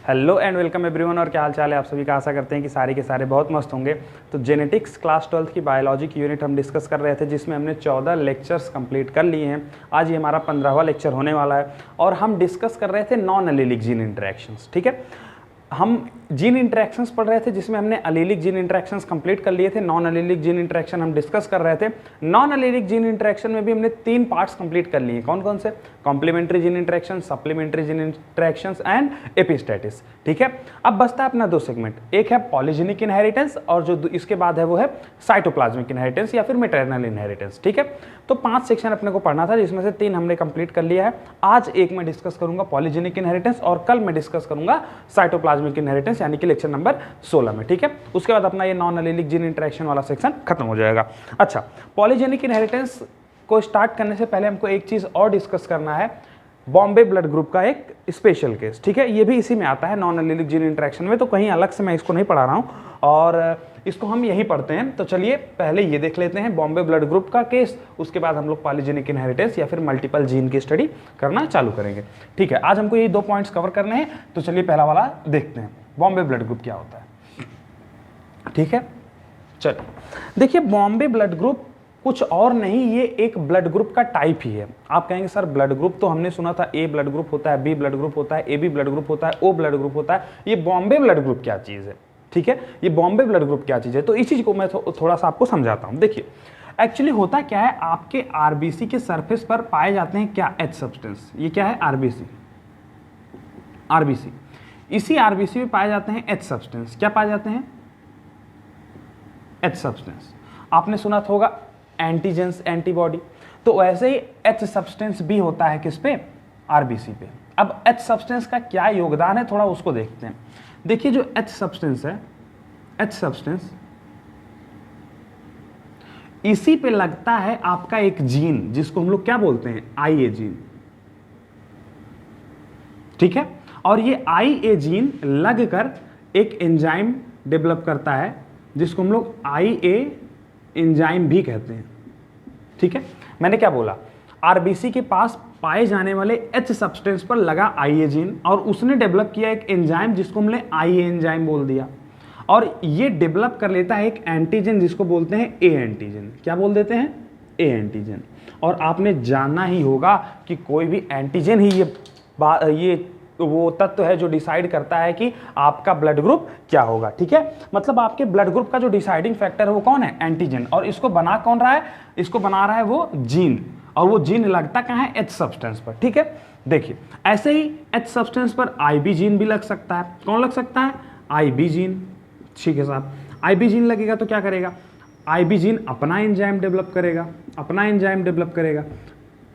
Hello and welcome everyone. और क्या हाल चाल है आप सभी का। आशा करते हैं कि सारे के सारे बहुत मस्त होंगे। तो जेनेटिक्स क्लास 12th की बायोलॉजी की यूनिट हम डिस्कस कर रहे थे, जिसमें हमने 14 लेक्चर्स कंप्लीट कर लिए हैं। आज ये हमारा 15वां लेक्चर होने वाला है और हम डिस्कस कर रहे थे नॉन एलिलिक जीन इंटरेक्शंस। ठीक है, हम जीन इंटरेक्शंस पढ़ रहे थे जिसमें हमने एलिलिक जीन इंटरेक्शंस कंप्लीट कर लिए थे। नॉन एलिलिक जीन इंटरेक्शन हम डिस्कस कर रहे थे। नॉन एलिलिक जीन इंटरेक्शन में भी हमने 3 पार्ट्स कंप्लीट कर लिए। कौन कौन से? Complementary gene interaction, supplementary gene interactions and epistasis. ठीक है, अब बचता है अपना 2 सेगमेंट। एक है पॉलीजेनिक इनहेरिटेंस और जो इसके बाद है वो है साइटोप्लाज्मिक इनहेरिटेंस या फिर मैटरनल इनहेरिटेंस। ठीक है, तो 5 सेक्शन अपने को पढ़ना था, जिसमें से 3 हमने कंप्लीट कर लिया है। आज एक मैं डिस्कस करूंगा पॉलीजेनिक इनहेरिटेंस और कल मैं डिस्कस करूंगा साइटोप्लाज्मिक इनहेरिटेंस, यानी कि लेक्चर नंबर 16 में। ठीक है, उसके बाद अपना ये नॉन एलिलिक जीन इंटरेक्शन वाला सेक्शन खत्म हो जाएगा। अच्छा, पॉलीजेनिक इनहेरिटेंस को स्टार्ट करने से पहले हमको एक चीज और डिस्कस करना है, बॉम्बे ब्लड ग्रुप का एक स्पेशल केस। ठीक है, ये भी इसी में आता है नॉन एलिलिक जीन इंटरेक्शन में, तो कहीं अलग से मैं इसको नहीं पढ़ा रहा हूं और इसको हम यही पढ़ते हैं। तो चलिए पहले ये देख लेते हैं बॉम्बे ब्लड ग्रुप का केस, उसके बाद हम लोग पॉलीजेनिक इनहेरिटेंस या फिर मल्टीपल जीन की स्टडी करना चालू करेंगे। ठीक है, आज हमको ये 2 पॉइंट्स कवर करने हैं, तो चलिए पहला वाला देखते हैं, बॉम्बे ब्लड ग्रुप क्या होता है। ठीक है, चलिए देखिए, बॉम्बे ब्लड ग्रुप कुछ और नहीं, ये एक ब्लड ग्रुप का टाइप ही है। आप कहेंगे सर ब्लड ग्रुप तो हमने सुना था ए ब्लड ग्रुप होता है, बी ब्लड ग्रुप होता है, ए बी ब्लड ग्रुप होता है, ओ ब्लड ग्रुप होता है, ये बॉम्बे ब्लड ग्रुप क्या चीज़ है? ठीक है, ये बॉम्बे ब्लड ग्रुप क्या चीज़ है, तो इस चीज़ को मैं थोड़ा सा आपको समझाता हूँ। देखिए एक्चुअली होता क्या है, आपके आरबीसी के सरफेस पर पाए जाते हैं क्या? H substance. ये क्या है? आरबीसी। आरबीसी, इसी आरबीसी में पाए जाते हैं एच सब्सटेंस। क्या पाए जाते हैं? H substance. आपने सुना होगा एंटीजेंस, एंटीबॉडी, तो वैसे ही एच सब्सटेंस भी होता है किस पे? आरबीसी पे। अब एच सब्सटेंस का क्या योगदान है, थोड़ा उसको देखते हैं। देखिए जो एच सब्सटेंस है, एच सब्सटेंस, इसी पे लगता है आपका एक जीन जिसको हम लोग क्या बोलते हैं? आईए जीन। ठीक है, और ये आईए जीन लगकर एक एंजाइम डेवलप करता है जिसको हम लोग आईए एंजाइम भी कहते हैं। ठीक है, मैंने क्या बोला? आरबीसी के पास पाए जाने वाले एच सब्सटेंस पर लगा आईए जीन और उसने डेवलप किया एक एंजाइम जिसको हमने आईए एंजाइम बोल दिया, और ये डेवलप कर लेता है एक एंटीजन जिसको बोलते हैं ए एंटीजन। क्या बोल देते हैं? A antigen. और आपने जाना ही होगा कि कोई भी एंटीजन ही ये वो तत्व है जो डिसाइड करता है कि आपका ब्लड ग्रुप क्या होगा। ठीक है, मतलब आपके ब्लड ग्रुप का जो डिसाइडिंग फैक्टर है वो कौन है? एंटीजन। और इसको बना कौन रहा है? इसको बना रहा है वो जीन, और वो जीन लगता कहाँ है? एच सब्सटेंस पर। ठीक है, देखिए ऐसे ही एच सब्सटेंस पर आईबी जीन भी लग सकता है। कौन लग सकता है? IB gene. ठीक है साहब, आईबी जीन लगेगा तो क्या करेगा? आईबी जीन अपना एंजाइम डेवलप करेगा, अपना एंजाइम डेवलप करेगा।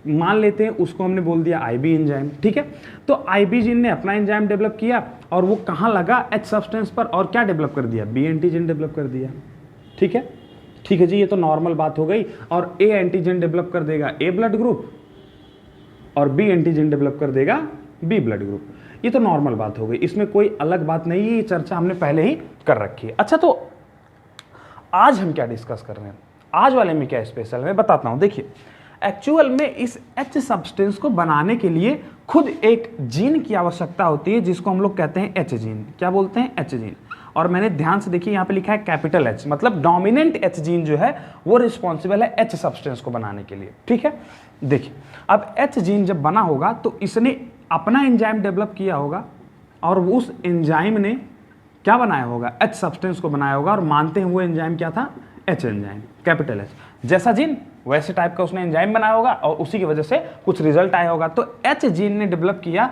मान लेते हैं उसको हमने बोल दिया आईबी एंजाइम। ठीक है, तो आईबी जीन ने अपना एंजाइम डेवलप किया और वो कहाँ लगा? एच सब्सटेंस पर, और क्या डेवलप कर दिया? बी एंटीजन डेवलप कर दिया। ठीक है, ठीक है जी, ये तो नॉर्मल बात हो गई। और ए एंटीजन डेवलप कर देगा ए ब्लड ग्रुप और बी एंटीजन डेवलप कर देगा बी ब्लड ग्रुप। ये तो नॉर्मल बात हो गई, इसमें कोई अलग बात नहीं है, ये चर्चा हमने पहले ही कर रखी है। अच्छा, तो आज हम क्या डिस्कस कर रहे हैं? आज वाले में क्या स्पेशल है मैं बताता हूं। देखिए एक्चुअल में इस एच सब्सटेंस को बनाने के लिए खुद एक जीन की आवश्यकता होती है जिसको हम लोग कहते हैं एच जीन। क्या बोलते हैं? H gene. और मैंने ध्यान से देखिए यहाँ पे लिखा है कैपिटल एच, मतलब डोमिनेंट एच जीन जो है वो रिस्पॉन्सिबल है एच सब्सटेंस को बनाने के लिए। ठीक है, देखिए अब एच जीन जब बना होगा तो इसने अपना एंजाइम डेवलप किया होगा और उस एंजाइम ने क्या बनाया होगा? एच सब्सटेंस को बनाया होगा, और मानते हैं वो एंजाइम क्या था? H enzyme, capital H. जैसा जीन वैसे टाइप का उसने एंजाइम बनाया होगा और उसी की वजह से कुछ रिजल्ट आया होगा। तो एच जीन ने डेवलप किया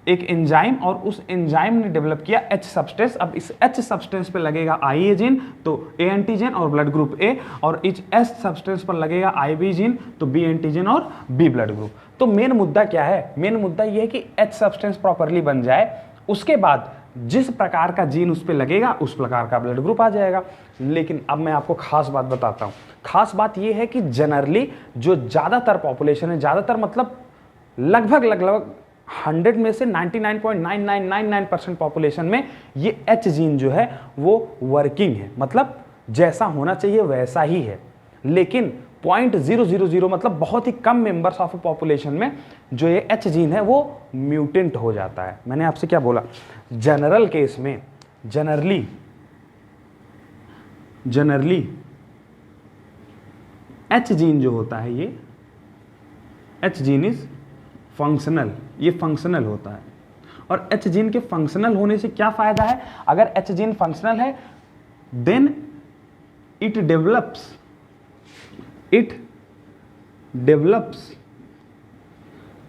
एक एंजाइम और उस एंजाइम ने डेवलप किया एच सब्सटेंस। अब इस एच सब्सटेंस पे लगेगा आईए जीन, तो ए एंटीजन और ब्लड ग्रुप ए, और इस एच सब्सटेंस पर लगेगा आईबी जीन, तो बी एंटीजन और बी ब्लड ग्रुप। तो मेन मुद्दा क्या है? मेन मुद्दा ये है कि एच सब्सटेंस प्रॉपरली बन जाए, उसके बाद जिस प्रकार का जीन उस पर लगेगा उस प्रकार का ब्लड ग्रुप आ जाएगा। लेकिन अब मैं आपको खास बात बताता हूं। खास बात यह है कि जनरली जो ज्यादातर पॉपुलेशन है, ज्यादातर मतलब लगभग 100 में से 99.9999% पॉपुलेशन में ये एच जीन जो है वो वर्किंग है, मतलब जैसा होना चाहिए वैसा ही है। लेकिन 0.000 मतलब बहुत ही कम मेंबर्स ऑफ पॉपुलेशन में जो ये एच जीन है वो म्यूटेंट हो जाता है। मैंने आपसे क्या बोला, जनरल केस में जनरली एच जीन जो होता है, ये एच जीन इज फंक्शनल, ये फंक्शनल होता है। और एच जीन के फंक्शनल होने से क्या फायदा है, अगर एच जीन फंक्शनल है then it develops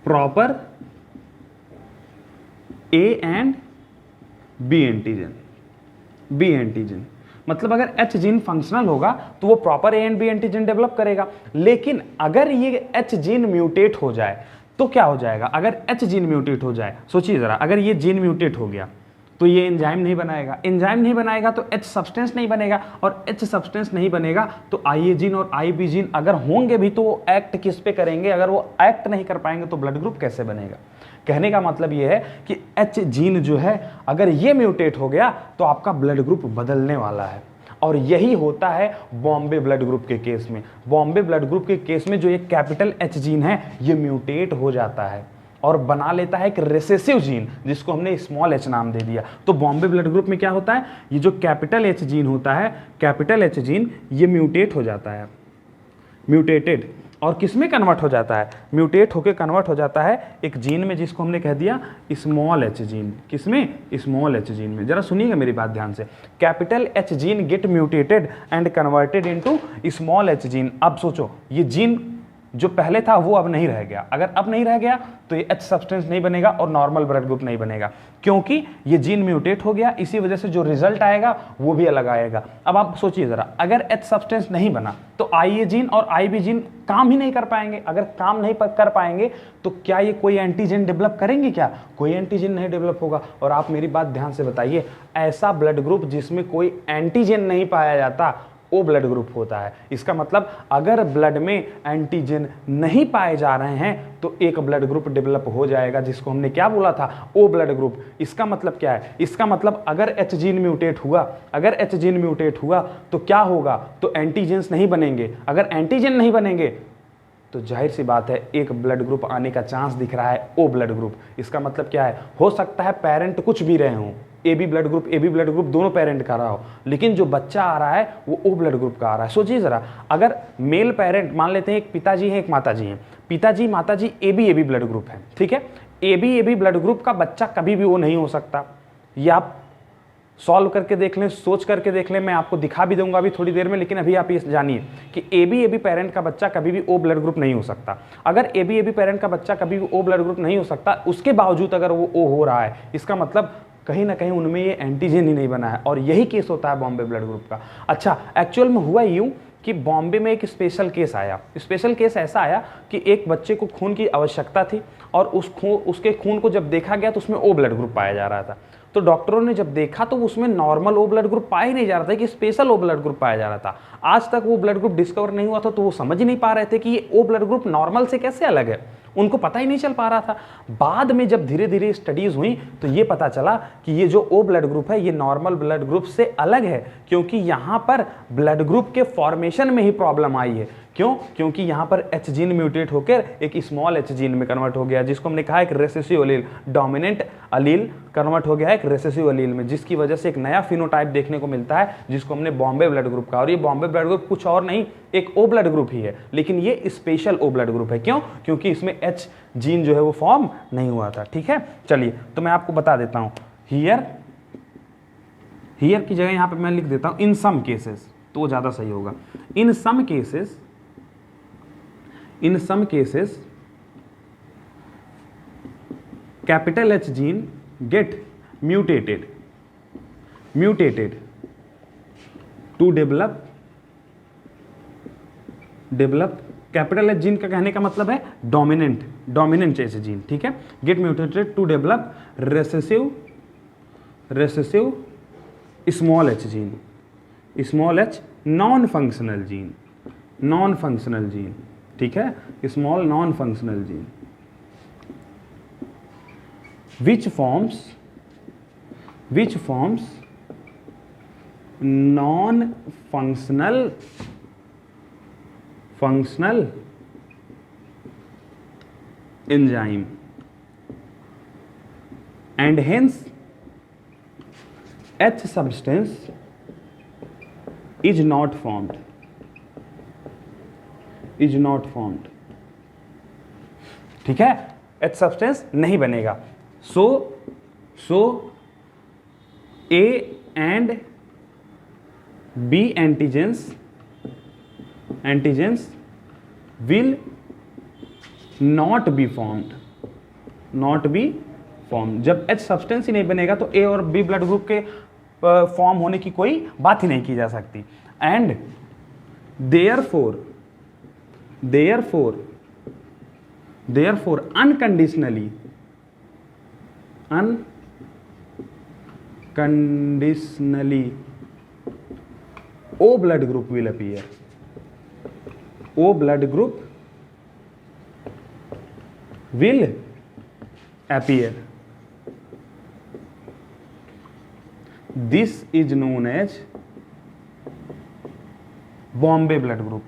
proper A and B antigen. मतलब अगर एच जीन फंक्शनल होगा तो वो proper A and B antigen develop करेगा। लेकिन अगर ये एच जीन म्यूटेट हो जाए तो क्या हो जाएगा, अगर एच जीन म्यूटेट हो जाए, सोचिए जरा, अगर ये जीन म्यूटेट हो गया तो ये एंजाइम नहीं बनाएगा, एंजाइम नहीं बनाएगा तो एच सब्सटेंस नहीं बनेगा, और एच सब्सटेंस नहीं बनेगा तो आई ए जीन और आई बी जीन अगर होंगे भी तो वो एक्ट किस पे करेंगे, अगर वो एक्ट नहीं कर पाएंगे तो ब्लड ग्रुप कैसे बनेगा। कहने का मतलब ये है कि एच जीन जो है अगर ये म्यूटेट हो गया तो आपका ब्लड ग्रुप बदलने वाला है। और यही होता है बॉम्बे ब्लड ग्रुप के केस में। बॉम्बे ब्लड ग्रुप के केस में जो ये कैपिटल एच जीन है ये म्यूटेट हो जाता है और बना लेता है एक रेसेसिव जीन जिसको हमने स्मॉल एच नाम दे दिया। तो बॉम्बे ब्लड ग्रुप में क्या होता है, ये जो कैपिटल एच जीन होता है, कैपिटल एच जीन ये म्यूटेट हो जाता है, म्यूटेटेड, और किसमें कन्वर्ट हो जाता है, म्यूटेट होकर कन्वर्ट हो जाता है एक जीन में जिसको हमने कह दिया स्मॉल एच जीन। किसमें, स्मॉल एच जीन में। जरा सुनिएगा मेरी बात ध्यान से, capital H gene get mutated and converted into small H gene. अब सोचो ये जीन जो पहले था वो अब नहीं रह गया, अगर अब नहीं रह गया तो ये एच सब्सटेंस नहीं बनेगा और नॉर्मल ब्लड ग्रुप नहीं बनेगा, क्योंकि ये जीन म्यूटेट हो गया। इसी वजह से जो रिजल्ट आएगा वो भी अलग आएगा। अब आप सोचिए जरा, अगर एच सब्सटेंस नहीं बना तो आई ए जीन और आई बी जीन काम ही नहीं कर पाएंगे। अगर काम नहीं कर पाएंगे तो क्या ये कोई एंटीजन डेवलप करेंगे, क्या कोई एंटीजन नहीं डेवलप होगा। और आप मेरी बात ध्यान से बताइए, ऐसा ब्लड ग्रुप जिसमें कोई एंटीजन नहीं पाया जाता ओ ब्लड ग्रुप होता है। इसका मतलब अगर ब्लड में एंटीजन नहीं पाए जा रहे हैं तो एक ब्लड ग्रुप डेवलप हो जाएगा जिसको हमने क्या बोला था, ओ ब्लड ग्रुप। इसका मतलब क्या है, इसका मतलब अगर एच जीन म्यूटेट हुआ, अगर एच जीन म्यूटेट हुआ तो क्या होगा, तो एंटीजेंस नहीं बनेंगे। अगर एंटीजन नहीं बनेंगे तो जाहिर सी बात है एक ब्लड ग्रुप आने का चांस दिख रहा है, ओ ब्लड ग्रुप। इसका मतलब क्या है, हो सकता है पेरेंट कुछ भी रहे हों, ए बी ब्लड ग्रुप दोनों पेरेंट का रहा हो, लेकिन जो बच्चा आ रहा है वो ओ ब्लड ग्रुप का आ रहा है। सोचिए जरा, अगर मेल पेरेंट, मान लेते हैं एक पिताजी है एक माताजी है, पिताजी माताजी ए बी ब्लड ग्रुप है, ठीक है, ए बी ब्लड ग्रुप का बच्चा कभी भी वो नहीं हो सकता। ये आप सॉल्व करके देख लें, सोच करके देख लें, मैं आपको दिखा भी दूंगा अभी थोड़ी देर में, लेकिन अभी आप ये जानिए कि ए बी पेरेंट का बच्चा कभी भी ओ ब्लड ग्रुप नहीं हो सकता। अगर ए बी पेरेंट का बच्चा कभी भी ओ ब्लड ग्रुप नहीं हो सकता, उसके बावजूद अगर वो ओ हो रहा है, इसका मतलब कहीं ना कहीं उनमें ये एंटीजन ही नहीं बना है, और यही केस होता है बॉम्बे ब्लड ग्रुप का। अच्छा, एक्चुअल में हुआ यूं कि बॉम्बे में एक स्पेशल केस आया। स्पेशल केस ऐसा आया कि एक बच्चे को खून की आवश्यकता थी और उसके खून को जब देखा गया तो उसमें ओ ब्लड ग्रुप पाया जा रहा था। तो डॉक्टरों ने जब देखा तो उसमें नॉर्मल ओ ब्लड ग्रुप पाया ही नहीं जा रहा था, कि स्पेशल ओ ब्लड ग्रुप पाया जा रहा था। आज तक वो ब्लड ग्रुप डिस्कवर नहीं हुआ था, तो वो समझ ही नहीं पा रहे थे कि ये ओ ब्लड ग्रुप नॉर्मल से कैसे अलग है, उनको पता ही नहीं चल पा रहा था। बाद में जब धीरे धीरे स्टडीज हुई तो ये पता चला कि ये जो ओ ब्लड ग्रुप है ये नॉर्मल ब्लड ग्रुप से अलग है, क्योंकि यहाँ पर ब्लड ग्रुप के फॉर्मेशन में ही प्रॉब्लम आई है। क्यों? क्योंकि यहाँ पर एच जीन म्यूटेट होकर एक स्मॉल एच जीन में कन्वर्ट हो गया, जिसको हमने कहा एक रेसेसिव अलील, डोमिनेंट अलील कन्वर्ट हो गया है एक रेसेसिव अलील में, जिसकी वजह से एक नया फिनोटाइप देखने को मिलता है जिसको हमने बॉम्बे ब्लड ग्रुप कहा। और ये बॉम्बे ब्लड ग्रुप कुछ और नहीं, एक ओ ब्लड ग्रुप ही है, लेकिन ये स्पेशल ओ ब्लड ग्रुप है। क्यों? क्योंकि इसमें एच जीन जो है वो फॉर्म नहीं हुआ था। ठीक है, चलिए तो मैं आपको बता देता हूं, हियर की जगह यहां पे मैं लिख देता हूं इन सम केसेस, तो वो ज्यादा सही होगा। In some cases capital H gene get mutated to develop capital H gene का कहने का मतलब है डोमिनेंट एच जीन। ठीक है, get mutated to develop recessive small H gene, small H non functional gene. ठीक है, small non functional gene which forms non-functional functional enzyme, and hence H substance is not formed. ठीक है, H substance नहीं बनेगा. So A and B antigens will not be formed. जब H substance ही नहीं बनेगा तो A और B ब्लड ग्रुप के फॉर्म होने की कोई बात ही नहीं की जा सकती. And therefore unconditionally O blood group will appear. This is known as Bombay blood group.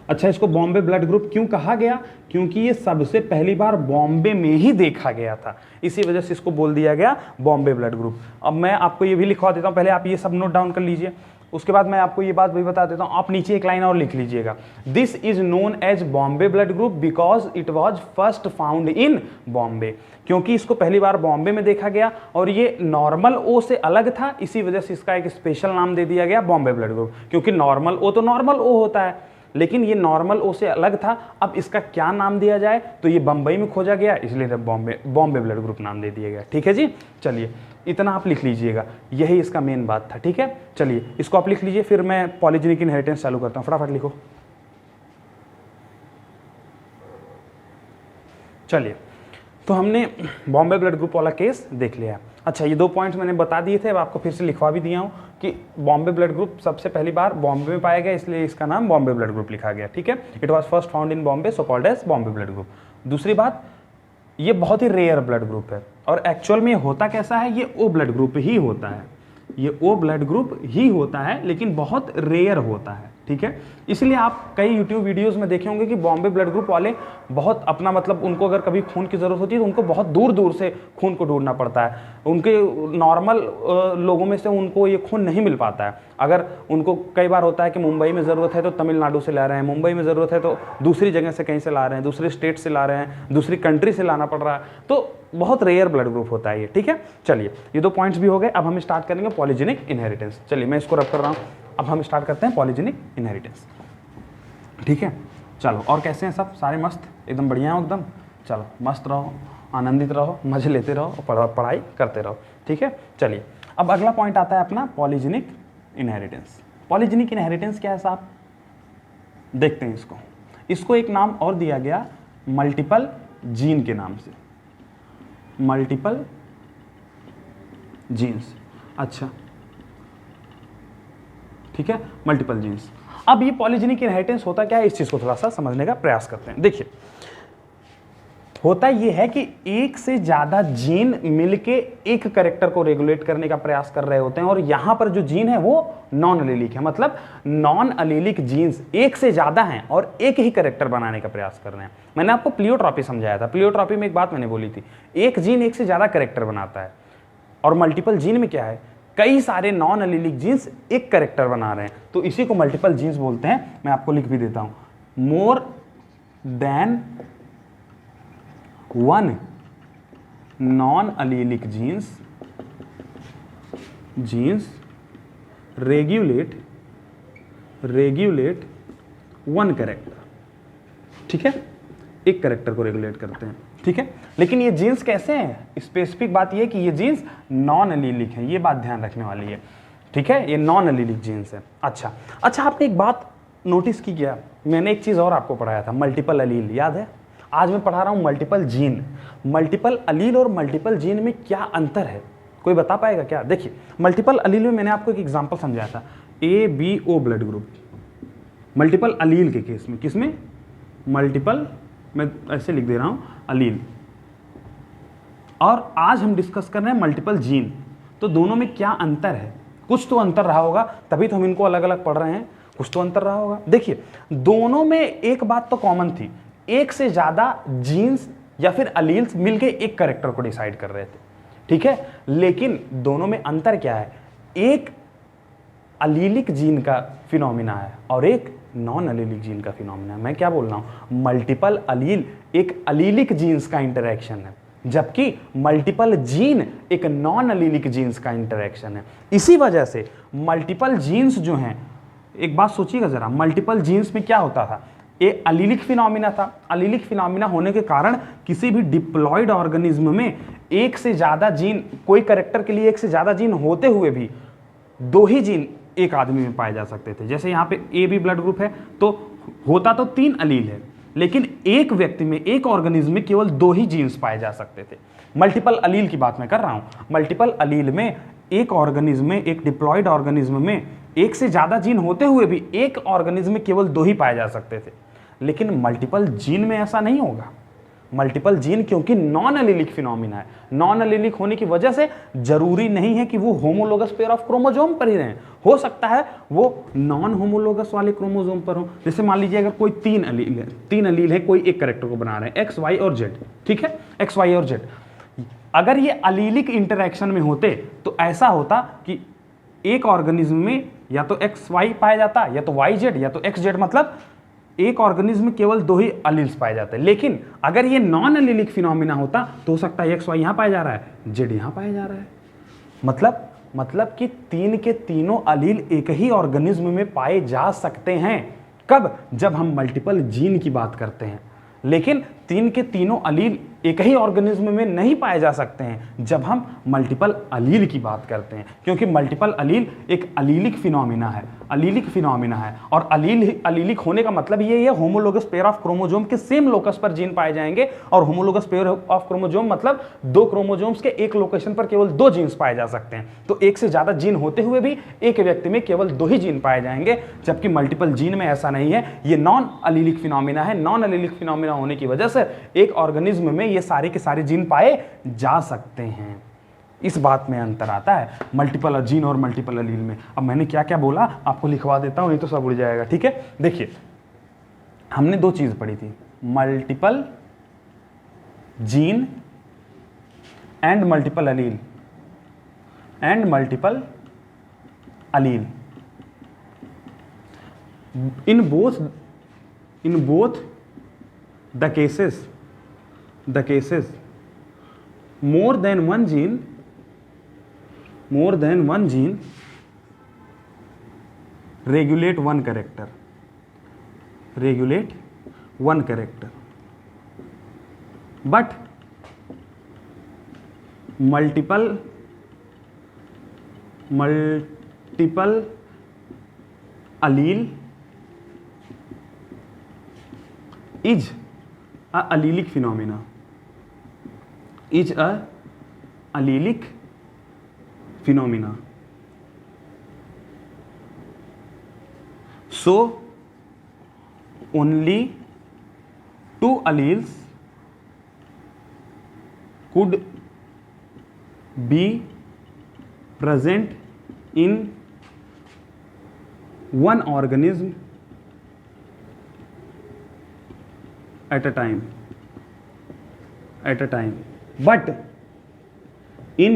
अच्छा, इसको बॉम्बे ब्लड ग्रुप क्यों कहा गया? क्योंकि ये सबसे पहली बार बॉम्बे में ही देखा गया था, इसी वजह से इसको बोल दिया गया बॉम्बे ब्लड ग्रुप. अब मैं आपको ये भी लिखवा देता हूँ, पहले आप ये सब नोट डाउन कर लीजिए, उसके बाद मैं आपको ये बात भी बता देता हूँ. आप नीचे एक लाइन और लिख लीजिएगा. This is known as Bombay blood group because it was first found in Bombay. क्योंकि इसको पहली बार बॉम्बे में देखा गया और ये नॉर्मल ओ से अलग था, इसी वजह से इसका एक स्पेशल नाम दे दिया गया बॉम्बे ब्लड ग्रुप. क्योंकि नॉर्मल ओ तो नॉर्मल ओ होता है, लेकिन ये नॉर्मल ओ से अलग था. अब इसका क्या नाम दिया जाए, तो ये बंबई में खोजा गया, इसलिए बॉम्बे ब्लड ग्रुप नाम दे दिया गया. ठीक है जी, चलिए इतना आप लिख लीजिएगा, यही इसका मेन बात था. ठीक है, चलिए इसको आप लिख लीजिए, फिर मैं पॉलीजेनिक इनहेरिटेंस चालू करता हूँ. फटाफट लिखो. चलिए, तो हमने बॉम्बे ब्लड ग्रुप वाला केस देख लिया. अच्छा, ये 2 पॉइंट्स मैंने बता दिए थे, अब आपको फिर से लिखवा भी दिया हूँ कि बॉम्बे ब्लड ग्रुप सबसे पहली बार बॉम्बे में पाया गया, इसलिए इसका नाम बॉम्बे ब्लड ग्रुप लिखा गया. ठीक है, it was first found in Bombay, so called as Bombay blood group. दूसरी बात, ये बहुत ही रेयर ब्लड ग्रुप है और एक्चुअल में होता कैसा है, ये ओ ब्लड ग्रुप ही होता है. लेकिन बहुत रेयर होता है. ठीक है, इसलिए आप कई YouTube वीडियोस में देखे होंगे कि बॉम्बे ब्लड ग्रुप वाले बहुत अपना मतलब उनको अगर कभी खून की ज़रूरत होती है तो उनको बहुत दूर दूर से खून को ढूंढना पड़ता है. उनके नॉर्मल लोगों में से उनको ये खून नहीं मिल पाता है. अगर उनको कई बार होता है कि मुंबई में ज़रूरत है तो तमिलनाडु से ला रहे हैं, मुंबई में ज़रूरत है तो दूसरी जगह से कहीं से ला रहे हैं, दूसरे स्टेट से ला रहे हैं, दूसरी कंट्री से लाना पड़ रहा है. तो बहुत रेयर ब्लड ग्रुप होता है ये. ठीक है, चलिए ये 2 पॉइंट्स भी हो गए. अब हम स्टार्ट करेंगे पॉलीजेनिक इनहेरिटेंस. चलिए मैं इसको रब कर रहा हूँ. अब हम स्टार्ट करते हैं पॉलीजेनिक इनहेरिटेंस. ठीक है, चलो. और कैसे हैं सब? सारे मस्त, एकदम बढ़िया हो एकदम. चलो मस्त रहो, आनंदित रहो, मजे लेते रहो, पढ़ाई करते रहो. ठीक है, चलिए अब अगला पॉइंट आता है अपना पॉलीजेनिक इनहेरिटेंस. पॉलीजेनिक इनहेरिटेंस क्या है साहब? देखते हैं इसको. इसको एक नाम और दिया गया मल्टीपल जीन के नाम से. Multiple genes. अच्छा, ठीक है, मल्टीपल जीन्स. अब ये पॉलीजेनिक इनहेरिटेंस होता क्या है, इस चीज को थोड़ा सा समझने का प्रयास करते हैं. देखिए, होता ये है कि एक से ज्यादा जीन मिलके एक कैरेक्टर को रेगुलेट करने का प्रयास कर रहे होते हैं, और यहां पर जो जीन है वो नॉन अलीलिक है. मतलब नॉन अलीलिक जीन्स एक से ज्यादा हैं और एक ही कैरेक्टर बनाने का प्रयास कर रहे हैं. मैंने आपको प्लियोट्रॉपी समझाया था. प्लियोट्रॉपी में एक बात मैंने बोली थी, एक जीन एक से ज्यादा कैरेक्टर बनाता है. और मल्टीपल जीन में क्या है, कई सारे नॉन अलीलिक जीन्स एक कैरेक्टर बना रहे हैं, तो इसी को मल्टीपल जीन्स बोलते हैं. मैं आपको लिख भी देता हूं, more than one non allelic genes regulate one character. ठीक है, एक कैरेक्टर को रेगुलेट करते हैं. ठीक है, लेकिन ये जीन्स कैसे हैं? स्पेसिफिक बात ये है कि ये जीन्स नॉन अलीलिक है, ये बात ध्यान रखने वाली है. ठीक है, ये नॉन अलीलिक जीन्स है. अच्छा, आपने एक बात नोटिस की क्या? मैंने एक चीज़ और आपको पढ़ाया था, मल्टीपल अलील, याद है? आज मैं पढ़ा रहा हूँ मल्टीपल जीन. मल्टीपल अलील और मल्टीपल जीन में क्या अंतर है, कोई बता पाएगा क्या? देखिए, मल्टीपल अलील में मैंने आपको एक एग्जांपल समझाया था, ABO ब्लड ग्रुप. मल्टीपल अलील के केस में, किसमें? मल्टीपल, मैं ऐसे लिख दे रहा हूं, अलील. और आज हम डिस्कस कर रहे हैं मल्टीपल जीन. तो दोनों में क्या अंतर है? कुछ तो अंतर रहा होगा, तभी तो हम इनको अलग अलग पढ़ रहे हैं। कुछ तो अंतर रहा होगा। देखिए, दोनों में एक बात तो कॉमन थी, एक से ज्यादा जीन्स या फिर अलील्स मिलके एक कैरेक्टर को डिसाइड कर रहे थे, ठीक है। लेकिन दोनों में अंतर क्या है? एक अलीलिक जीन का फिनोमिना है और एक नॉन अलीलिक जीन का फिनोमिना है। मैं क्या बोल रहा हूं? मल्टीपल अलील एक अलीलिक जीन्स का इंटरेक्शन है, जबकि मल्टीपल जीन एक नॉन अलीलिक जीन्स का इंटरेक्शन है। इसी वजह से मल्टीपल जीन्स जो हैं, एक बात सोचिएगा जरा, मल्टीपल जीन्स में क्या होता था? ये अलीलिक फिनोमिना था। अलीलिक फिनोमिना होने के कारण किसी भी डिप्लॉयड ऑर्गेनिज्म में एक से ज्यादा जीन, कोई कैरेक्टर के लिए एक से ज्यादा जीन होते हुए भी दो ही जीन एक आदमी में पाए जा सकते थे। जैसे यहाँ पे ए बी ब्लड ग्रुप है, तो होता तो 3 अलील है, लेकिन एक व्यक्ति में, एक ऑर्गेनिज्म में केवल 2 ही जीन्स पाए जा सकते थे। मल्टीपल अलील की बात मैं कर रहा हूं। मल्टीपल अलील में एक ऑर्गेनिज्म में, एक डिप्लॉयड ऑर्गेनिज्म में एक से ज्यादा जीन होते हुए भी एक ऑर्गेनिज्म में केवल 2 ही पाए जा सकते थे। लेकिन मल्टीपल जीन में ऐसा नहीं होगा। मल्टीपल जीन क्योंकि नॉन एलिलिक फिनोमिना है, नॉन एलिलिक होने की वजह से जरूरी नहीं है कि वो होमोलोगस पेयर ऑफ क्रोमोसोम पर ही रहें, हो सकता है वो नॉन होमोलोगस वाले क्रोमोसोम पर हो। जैसे मान लीजिए अगर कोई 3 अलील है, कोई एक कैरेक्टर को बना रहे हैं, एक्स वाई और जेड, ठीक है, एक्स वाई और जेड। अगर ये अलीलिक इंटरेक्शन में होते तो ऐसा होता कि एक ऑर्गेनिज्म में या तो एक्स वाई पाया जाता, या तो वाई जेड, या तो एक्स जेड, मतलब एक ऑर्गेनिज्म में केवल 2 ही अलील्स पाए जाते हैं। लेकिन अगर ये नॉन अलीलिक फिनोमिना होता तो हो सकता है एक्स वाई यहां पाया जा रहा है, जेड यहां पाया जा रहा है। मतलब कि 3 के तीनों अलील एक ही ऑर्गेनिज्म में पाए जा सकते हैं। कब? जब हम मल्टीपल जीन की बात करते हैं। लेकिन 3 के तीनों अलील एक ही ऑर्गेनिज्म में नहीं पाए जा सकते हैं जब हम मल्टीपल अलील की बात करते हैं, क्योंकि मल्टीपल अलील एक अलीलिक फिनोमिना है, अलीलिक फिनोमिना है। और अलीलिक होने का मतलब ये है होमोलोगस पेयर ऑफ क्रोमोसोम के सेम लोकस पर जीन पाए जाएंगे। और होमोलोगस पेयर ऑफ क्रोमोसोम मतलब 2 क्रोमोसोम्स के एक लोकेशन पर केवल 2 जीन्स पाए जा सकते हैं। तो एक से ज्यादा जीन होते हुए भी एक व्यक्ति में केवल 2 ही जीन पाए जाएंगे, जबकि मल्टीपल जीन में ऐसा नहीं है। ये नॉन अलीलिक फिनोमिना है। नॉन अलीलिक फिनोमिना होने की वजह से एक ऑर्गेनिज्म में ये सारे के सारे जीन पाए जा सकते हैं। इस बात में अंतर आता है मल्टीपल जीन और मल्टीपल अलील में। अब मैंने क्या क्या बोला आपको लिखवा देता हूं, नहीं तो सब उड़ जाएगा, ठीक है। देखिए, हमने 2 चीज पढ़ी थी, multiple gene and multiple allele, and multiple allele. In both the cases more than one gene regulate one character, but multiple allele is a allelic phenomena, so only 2 alleles could be present in one organism at a time, but in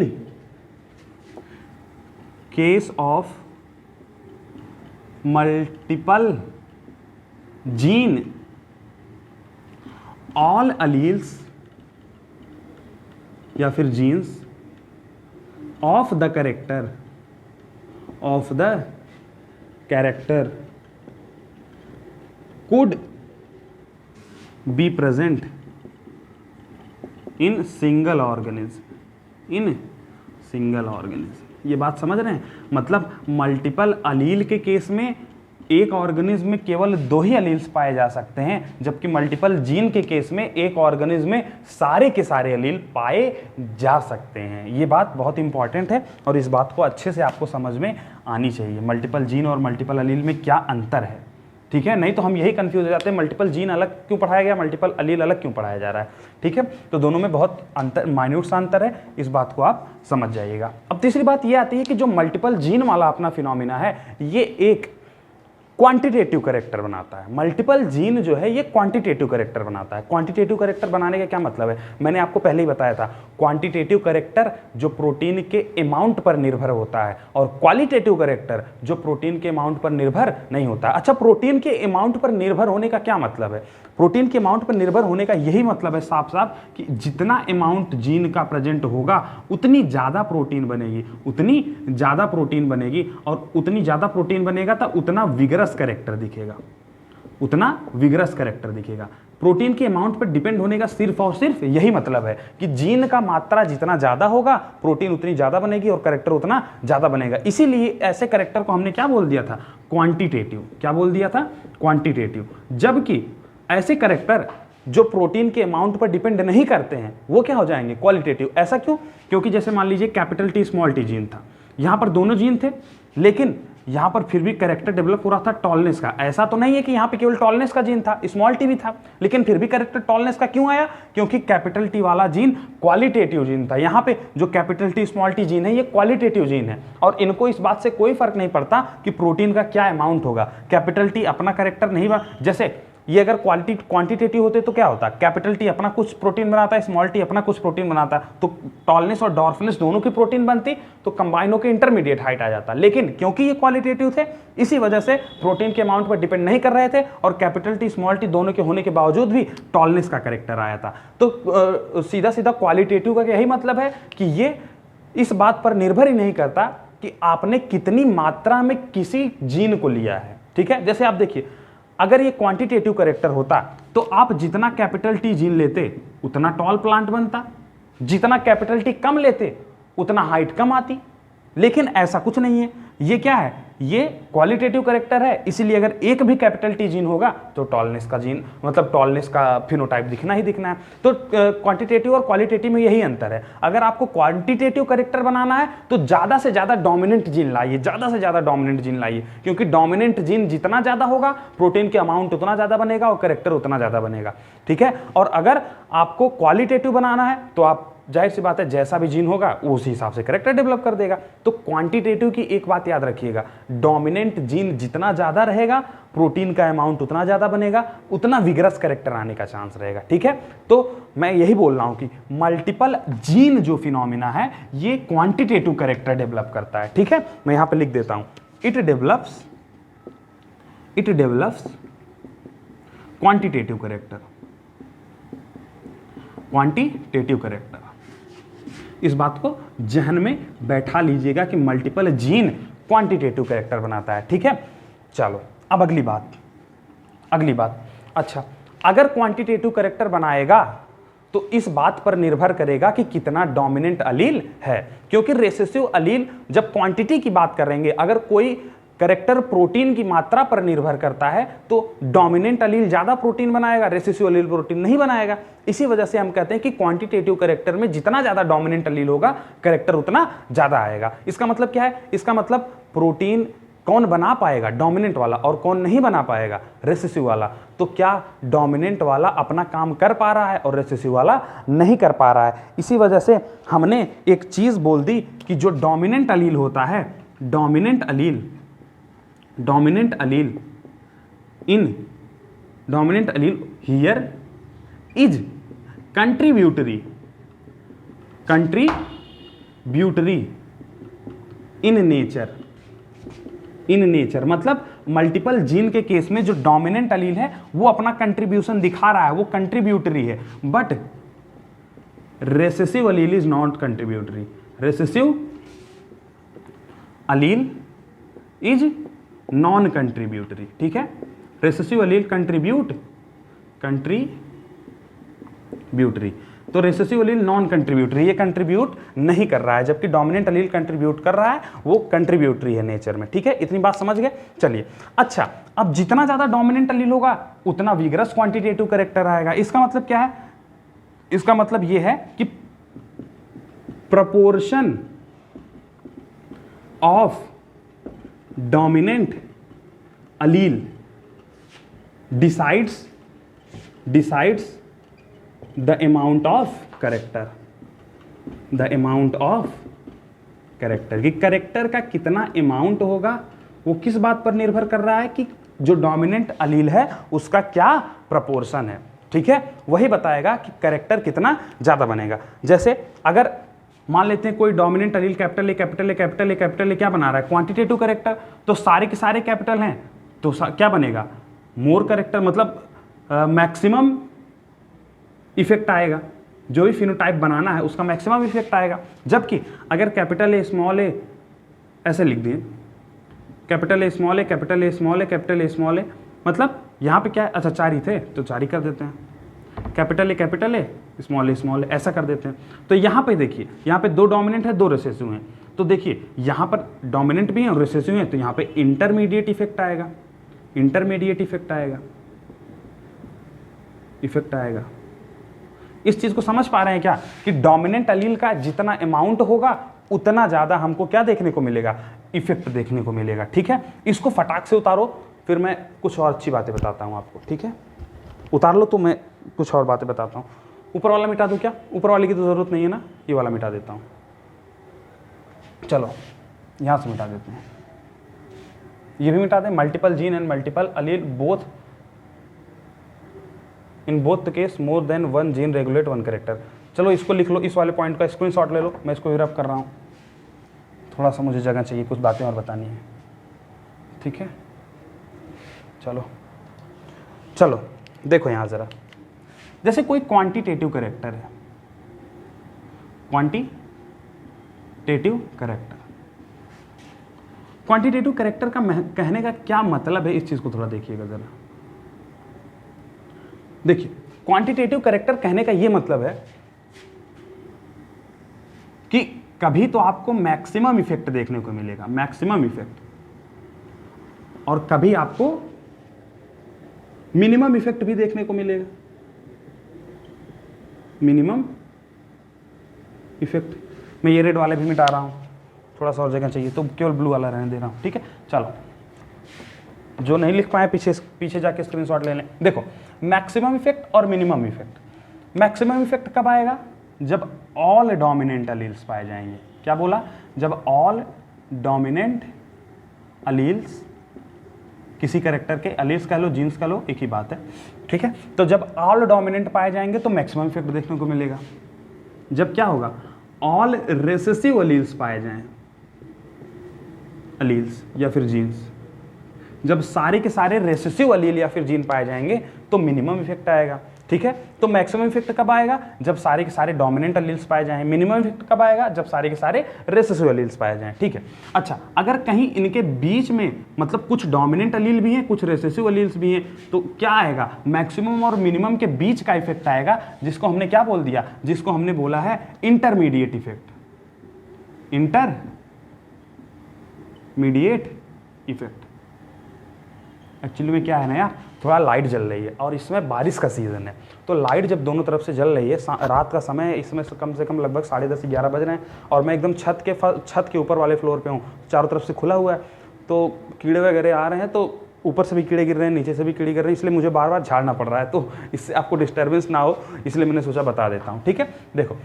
case of multiple gene, all alleles या फिर genes of the character could be present in single organism, ये बात समझ रहे हैं? मतलब multiple अलील के case में एक ऑर्गेनिज्म में केवल 2 ही अलील्स पाए जा सकते हैं, जबकि मल्टीपल जीन के केस में एक ऑर्गेनिज्म में सारे के सारे अलील पाए जा सकते हैं। ये बात बहुत इंपॉर्टेंट है और इस बात को अच्छे से आपको समझ में आनी चाहिए। मल्टीपल जीन और मल्टीपल अलील में क्या अंतर है, ठीक है, नहीं तो हम यही कंफ्यूज हो जाते हैं, मल्टीपल जीन अलग क्यों पढ़ाया गया, मल्टीपल अलील अलग क्यों पढ़ाया जा रहा है। ठीक है, तो दोनों में बहुत अंतर, माइन्यूट सा अंतर है, इस बात को आप समझ जाइएगा। अब तीसरी बात ये आती है कि जो मल्टीपल जीन वाला अपना फिनोमिना है, ये एक क्वांटिटेटिव करेक्टर बनाता है। मल्टीपल जीन जो है ये क्वांटिटेटिव करेक्टर बनाता है। क्वांटिटेटिव करेक्टर बनाने का क्या मतलब है, मैंने आपको पहले ही बताया था, क्वांटिटेटिव करेक्टर जो प्रोटीन के अमाउंट पर निर्भर होता है और क्वालिटेटिव करेक्टर जो प्रोटीन के अमाउंट पर निर्भर नहीं होता। अच्छा, प्रोटीन के अमाउंट पर निर्भर होने का क्या मतलब है, प्रोटीन के अमाउंट पर निर्भर होने का यही मतलब है साफ साफ कि जितना अमाउंट जीन का प्रेजेंट होगा उतनी ज़्यादा प्रोटीन बनेगी, उतनी ज़्यादा प्रोटीन बनेगी, और उतनी ज़्यादा प्रोटीन बनेगा तो उतना विगरस कैरेक्टर दिखेगा, उतना विगरस कैरेक्टर दिखेगा। प्रोटीन के अमाउंट पर डिपेंड होने का सिर्फ और सिर्फ यही मतलब है कि जीन का मात्रा जितना ज़्यादा होगा प्रोटीन उतनी ज़्यादा बनेगी और कैरेक्टर उतना ज़्यादा बनेगा। इसीलिए ऐसे कैरेक्टर को हमने क्या बोल दिया था, क्वांटिटेटिव। क्या बोल दिया था, क्वांटिटेटिव। जबकि ऐसे कैरेक्टर जो प्रोटीन के अमाउंट पर डिपेंड नहीं करते हैं वो क्या हो जाएंगे, क्वालिटेटिव। ऐसा क्यों, क्योंकि जैसे मान लीजिए capital T small T gene था, यहाँ पर दोनों जीन थे, लेकिन यहाँ पर फिर भी कैरेक्टर डेवलप हो रहा था टॉलनेस का। ऐसा तो नहीं है कि यहाँ पे केवल टॉलनेस का जीन था, स्मॉल टी भी था, लेकिन फिर भी कैरेक्टर टॉलनेस का क्यों आया, क्योंकि कैपिटल टी वाला जीन क्वालिटेटिव जीन था। यहाँ पे जो capital T small T gene है ये क्वालिटेटिव जीन है, और इनको इस बात से कोई फर्क नहीं पड़ता कि प्रोटीन का क्या अमाउंट होगा। कैपिटल टी अपना कैरेक्टर नहीं बना, जैसे ये अगर क्वांटिटेटिव होते तो क्या होता, कैपिटल टी अपना कुछ प्रोटीन बनाता है, स्मॉल टी अपना कुछ प्रोटीन बनाता है, तो टॉलनेस और डॉर्फनेस दोनों की प्रोटीन बनती, तो कंबाइन होकर इंटरमीडिएट हाइट आ जाता। लेकिन क्योंकि ये क्वालिटेटिव थे इसी वजह से प्रोटीन के अमाउंट पर डिपेंड नहीं कर रहे थे, और कैपिटल टी स्मॉल टी दोनों के होने के बावजूद भी टॉलनेस का कैरेक्टर आया था। तो सीधा सीधा क्वालिटेटिव का यही मतलब है कि ये इस बात पर निर्भर ही नहीं करता कि आपने कितनी मात्रा में किसी जीन को लिया है। ठीक है, जैसे आप देखिए, अगर ये क्वांटिटेटिव कैरेक्टर होता तो आप जितना कैपिटल टी जीन लेते उतना टॉल प्लांट बनता, जितना कैपिटल टी कम लेते उतना हाइट कम आती, लेकिन ऐसा कुछ नहीं है। ये क्या है, ये क्वालिटेटिव कैरेक्टर है, इसीलिए अगर एक भी कैपिटल टी जीन होगा तो टॉलनेस का जीन, मतलब टॉलनेस का फिनोटाइप दिखना ही दिखना है। तो क्वांटिटेटिव और क्वालिटेटिव में यही अंतर है। अगर आपको क्वांटिटेटिव कैरेक्टर बनाना है तो ज़्यादा से ज़्यादा डोमिनेंट जीन लाइए, ज़्यादा से ज़्यादा डोमिनेंट जीन लाइए, क्योंकि डोमिनेंट जीन जितना ज़्यादा होगा प्रोटीन के अमाउंट उतना ज़्यादा बनेगा और कैरेक्टर उतना ज़्यादा बनेगा। ठीक है, और अगर आपको क्वालिटेटिव बनाना है तो आप जाहिर सी बात है जैसा भी जीन होगा उसी हिसाब से कैरेक्टर डेवलप कर देगा। तो क्वांटिटेटिव की एक बात याद रखिएगा, डोमिनेंट जीन जितना ज्यादा रहेगा प्रोटीन का अमाउंट उतना ज्यादा बनेगा, उतना विगरस कैरेक्टर आने का चांस रहेगा। ठीक है, तो मैं यही बोल रहा हूं कि मल्टीपल जीन जो फिनोमिना है ये क्वांटिटेटिव कैरेक्टर डेवलप करता है। ठीक है, मैं यहां पर लिख देता हूं, it develops quantitative character, quantitative character. इस बात को जहन में बैठा लीजिएगा कि मल्टीपल जीन क्वांटिटेटिव कैरेक्टर बनाता है। ठीक है, चलो अब अगली बात। अच्छा, अगर क्वांटिटेटिव कैरेक्टर बनाएगा तो इस बात पर निर्भर करेगा कि कितना डोमिनेंट अलील है, क्योंकि रेसेसिव अलील जब क्वांटिटी की बात करेंगे, अगर कोई कैरेक्टर प्रोटीन की मात्रा पर निर्भर करता है तो डोमिनेंट अलील ज्यादा प्रोटीन बनाएगा, रेसेसिव अलील प्रोटीन नहीं बनाएगा। इसी वजह से हम कहते हैं कि क्वांटिटेटिव कैरेक्टर में जितना ज्यादा डोमिनेंट अलील होगा कैरेक्टर उतना ज्यादा आएगा। इसका मतलब क्या है, इसका मतलब प्रोटीन कौन बना पाएगा, डोमिनेंट वाला, और कौन नहीं बना पाएगा, रेसेसिव वाला। तो क्या डोमिनेंट वाला अपना काम कर पा रहा है और रेसेसिव वाला नहीं कर पा रहा है। इसी वजह से हमने एक चीज बोल दी कि जो डोमिनेंट अलील होता है, dominant Aleel here is contributory in nature, मतलब मल्टीपल जीन के केस में जो डोमिनेंट अलील है वो अपना कंट्रीब्यूशन दिखा रहा है, वो कंट्रीब्यूटरी है, but recessive Aleel is not contributory. Recessive Aleel is non contributory. ठीक है, रेसेसिव अलील कंट्रीब्यूटरी, तो रेसेसिव अलील नॉन कंट्रीब्यूटरी, ये कंट्रीब्यूट नहीं कर रहा है, जबकि डोमिनेंट अलील कंट्रीब्यूट कर रहा है, वो कंट्रीब्यूटरी है नेचर में। ठीक है, इतनी बात समझ गए। चलिए, अच्छा, अब जितना ज्यादा डोमिनेंट अलील होगा उतना विगरस क्वांटिटेटिव कैरेक्टर आएगा। इसका मतलब क्या है, इसका मतलब ये है कि proportion of dominant Aleel decides the amount of character, the amount of character, कि करेक्टर का कितना अमाउंट होगा वो किस बात पर निर्भर कर रहा है कि जो डोमिनेंट अलील है उसका क्या प्रपोर्शन है, ठीक है, वही बताएगा कि करेक्टर कितना ज्यादा बनेगा। जैसे अगर मान लेते हैं कोई dominant Aleel capital A capital A capital A capital ए क्या बना रहा है, क्वांटिटेटिव करेक्टर, तो सारे के सारे कैपिटल हैं तो क्या बनेगा, मोर करेक्टर, मतलब मैक्सिमम इफेक्ट आएगा, जो भी फिनोटाइप बनाना है उसका मैक्सिमम इफेक्ट आएगा। जबकि अगर कैपिटल ए स्मॉल ए ऐसे लिख दिए, capital A small A capital A small A capital A small a, मतलब यहाँ पे क्या है, अच्छा 4 ही थे तो 4 ही कर देते हैं, कैपिटल ए स्मॉल ए ऐसा कर देते हैं। तो यहाँ पे देखिए, यहाँ पे 2 डोमिनेंट है 2 रिसेसिव हैं, तो देखिए यहाँ पर डोमिनेंट भी है और रिसेसिव है, तो यहाँ पे इंटरमीडिएट इफेक्ट आएगा, इंटरमीडिएट इफेक्ट आएगा। इस चीज को समझ पा रहे हैं क्या कि डोमिनेंट अलील का जितना अमाउंट होगा उतना ज्यादा हमको क्या देखने को मिलेगा, इफेक्ट देखने को मिलेगा, ठीक है। इसको फटाक से उतारो, फिर मैं कुछ और अच्छी बातें बताता हूं आपको, ठीक है। उतार लो तो मैं कुछ और बातें बताता हूं। ऊपर वाला मिटा दूं क्या, ऊपर वाले की तो जरूरत नहीं है ना, ये वाला मिटा देता हूं, चलो यहां से मिटा देते हैं, ये भी मिटा दें। Multiple gene and multiple allele both, in both the case more than 1 gene regulate 1 character. चलो इसको लिख लो, इस वाले पॉइंट का स्क्रीनशॉट ले लो, मैं इसको रब कर रहा हूँ, थोड़ा सा मुझे जगह चाहिए, कुछ बातें और बतानी है, ठीक है। चलो देखो यहाँ ज़रा, जैसे कोई क्वांटिटेटिव करेक्टर है, क्वांटिटेटिव करेक्टर का कहने का क्या मतलब है, इस चीज़ को थोड़ा देखिएगा ज़रा। देखिए क्वांटिटेटिव करेक्टर कहने का ये मतलब है कि कभी तो आपको मैक्सिमम इफेक्ट देखने को मिलेगा, मैक्सिमम इफेक्ट, और कभी आपको मिनिमम इफेक्ट भी देखने को मिलेगा, मिनिमम इफेक्ट। मैं ये रेड वाले भी मिटा रहा हूं, थोड़ा सा और जगह चाहिए तो केवल ब्लू वाला रहने दे रहा हूं, ठीक है। चलो जो नहीं लिख पाए पीछे जाके स्क्रीनशॉट ले लें। देखो मैक्सिमम इफेक्ट और मिनिमम इफेक्ट। मैक्सिमम इफेक्ट कब आएगा, जब ऑल डोमिनेंट अलील्स पाए जाएंगे। क्या बोला, जब ऑल डोमिनेंट अलील्स, किसी कैरेक्टर के अलील्स कह लो जीन्स कह लो एक ही बात है, ठीक है। तो जब ऑल डोमिनेंट पाए जाएंगे तो मैक्सिमम इफेक्ट देखने को मिलेगा। जब क्या होगा, ऑल रेसेसिव अलील्स पाए जाएं, अलील्स या फिर जीन्स, जब सारे के सारे रेसेसिव अलील या फिर जीन पाए जाएंगे तो मिनिमम इफेक्ट आएगा, ठीक है। तो मैक्सिमम इफेक्ट कब आएगा, जब सारे के सारे डोमिनेंट अलील्स पाए जाएं। मिनिमम इफेक्ट कब आएगा, जब सारे के सारे रेसेसिव अलील्स पाए जाएं, ठीक है। अच्छा अगर कहीं इनके बीच में मतलब कुछ डोमिनेंट अलील भी हैं कुछ रेसेसिव अलील्स भी हैं, तो क्या आएगा, मैक्सिमम और मिनिमम के बीच का इफेक्ट आएगा, जिसको हमने क्या बोल दिया, जिसको हमने बोला है intermediate effect, intermediate effect. Actually में क्या है ना यार, थोड़ा लाइट जल रही है और इसमें बारिश का सीज़न है, तो लाइट जब दोनों तरफ से जल रही है, रात का समय है, इसमें कम से कम लगभग 10:30 से 11 बज रहे हैं, और मैं एकदम छत के ऊपर वाले फ्लोर पे हूँ, चारों तरफ से खुला हुआ है, तो कीड़े वगैरह आ रहे हैं, तो ऊपर से भी कीड़े गिर रहे हैं, नीचे से भी कीड़े गिर रहे हैं, इसलिए मुझे बार बार झाड़ना पड़ रहा है, तो इससे आपको डिस्टर्बेंस ना हो इसलिए मैंने सोचा बता देता हूँ, ठीक है। देखो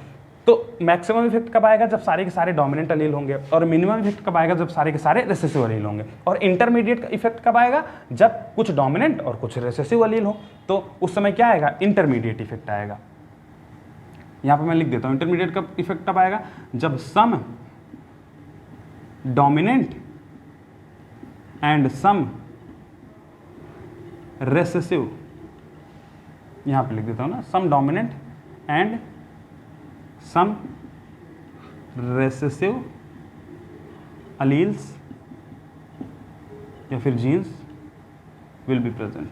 तो मैक्सिमम इफेक्ट कब आएगा, जब सारे के सारे डोमिनेंट अलील होंगे, और मिनिमम इफेक्ट कब आएगा, जब सारे के सारे रेसेसिव अलील होंगे, और इंटरमीडिएट इफेक्ट कब आएगा, जब कुछ डोमिनेंट और कुछ रेसेसिव अलील हो, तो उस समय क्या आएगा, इंटरमीडिएट इफेक्ट आएगा। यहां पर मैं लिख देता हूं इंटरमीडिएट का इफेक्ट कब आएगा, जब some dominant and some recessive, यहां पर लिख देता हूं ना, some dominant and some recessive alleles या फिर genes will be present।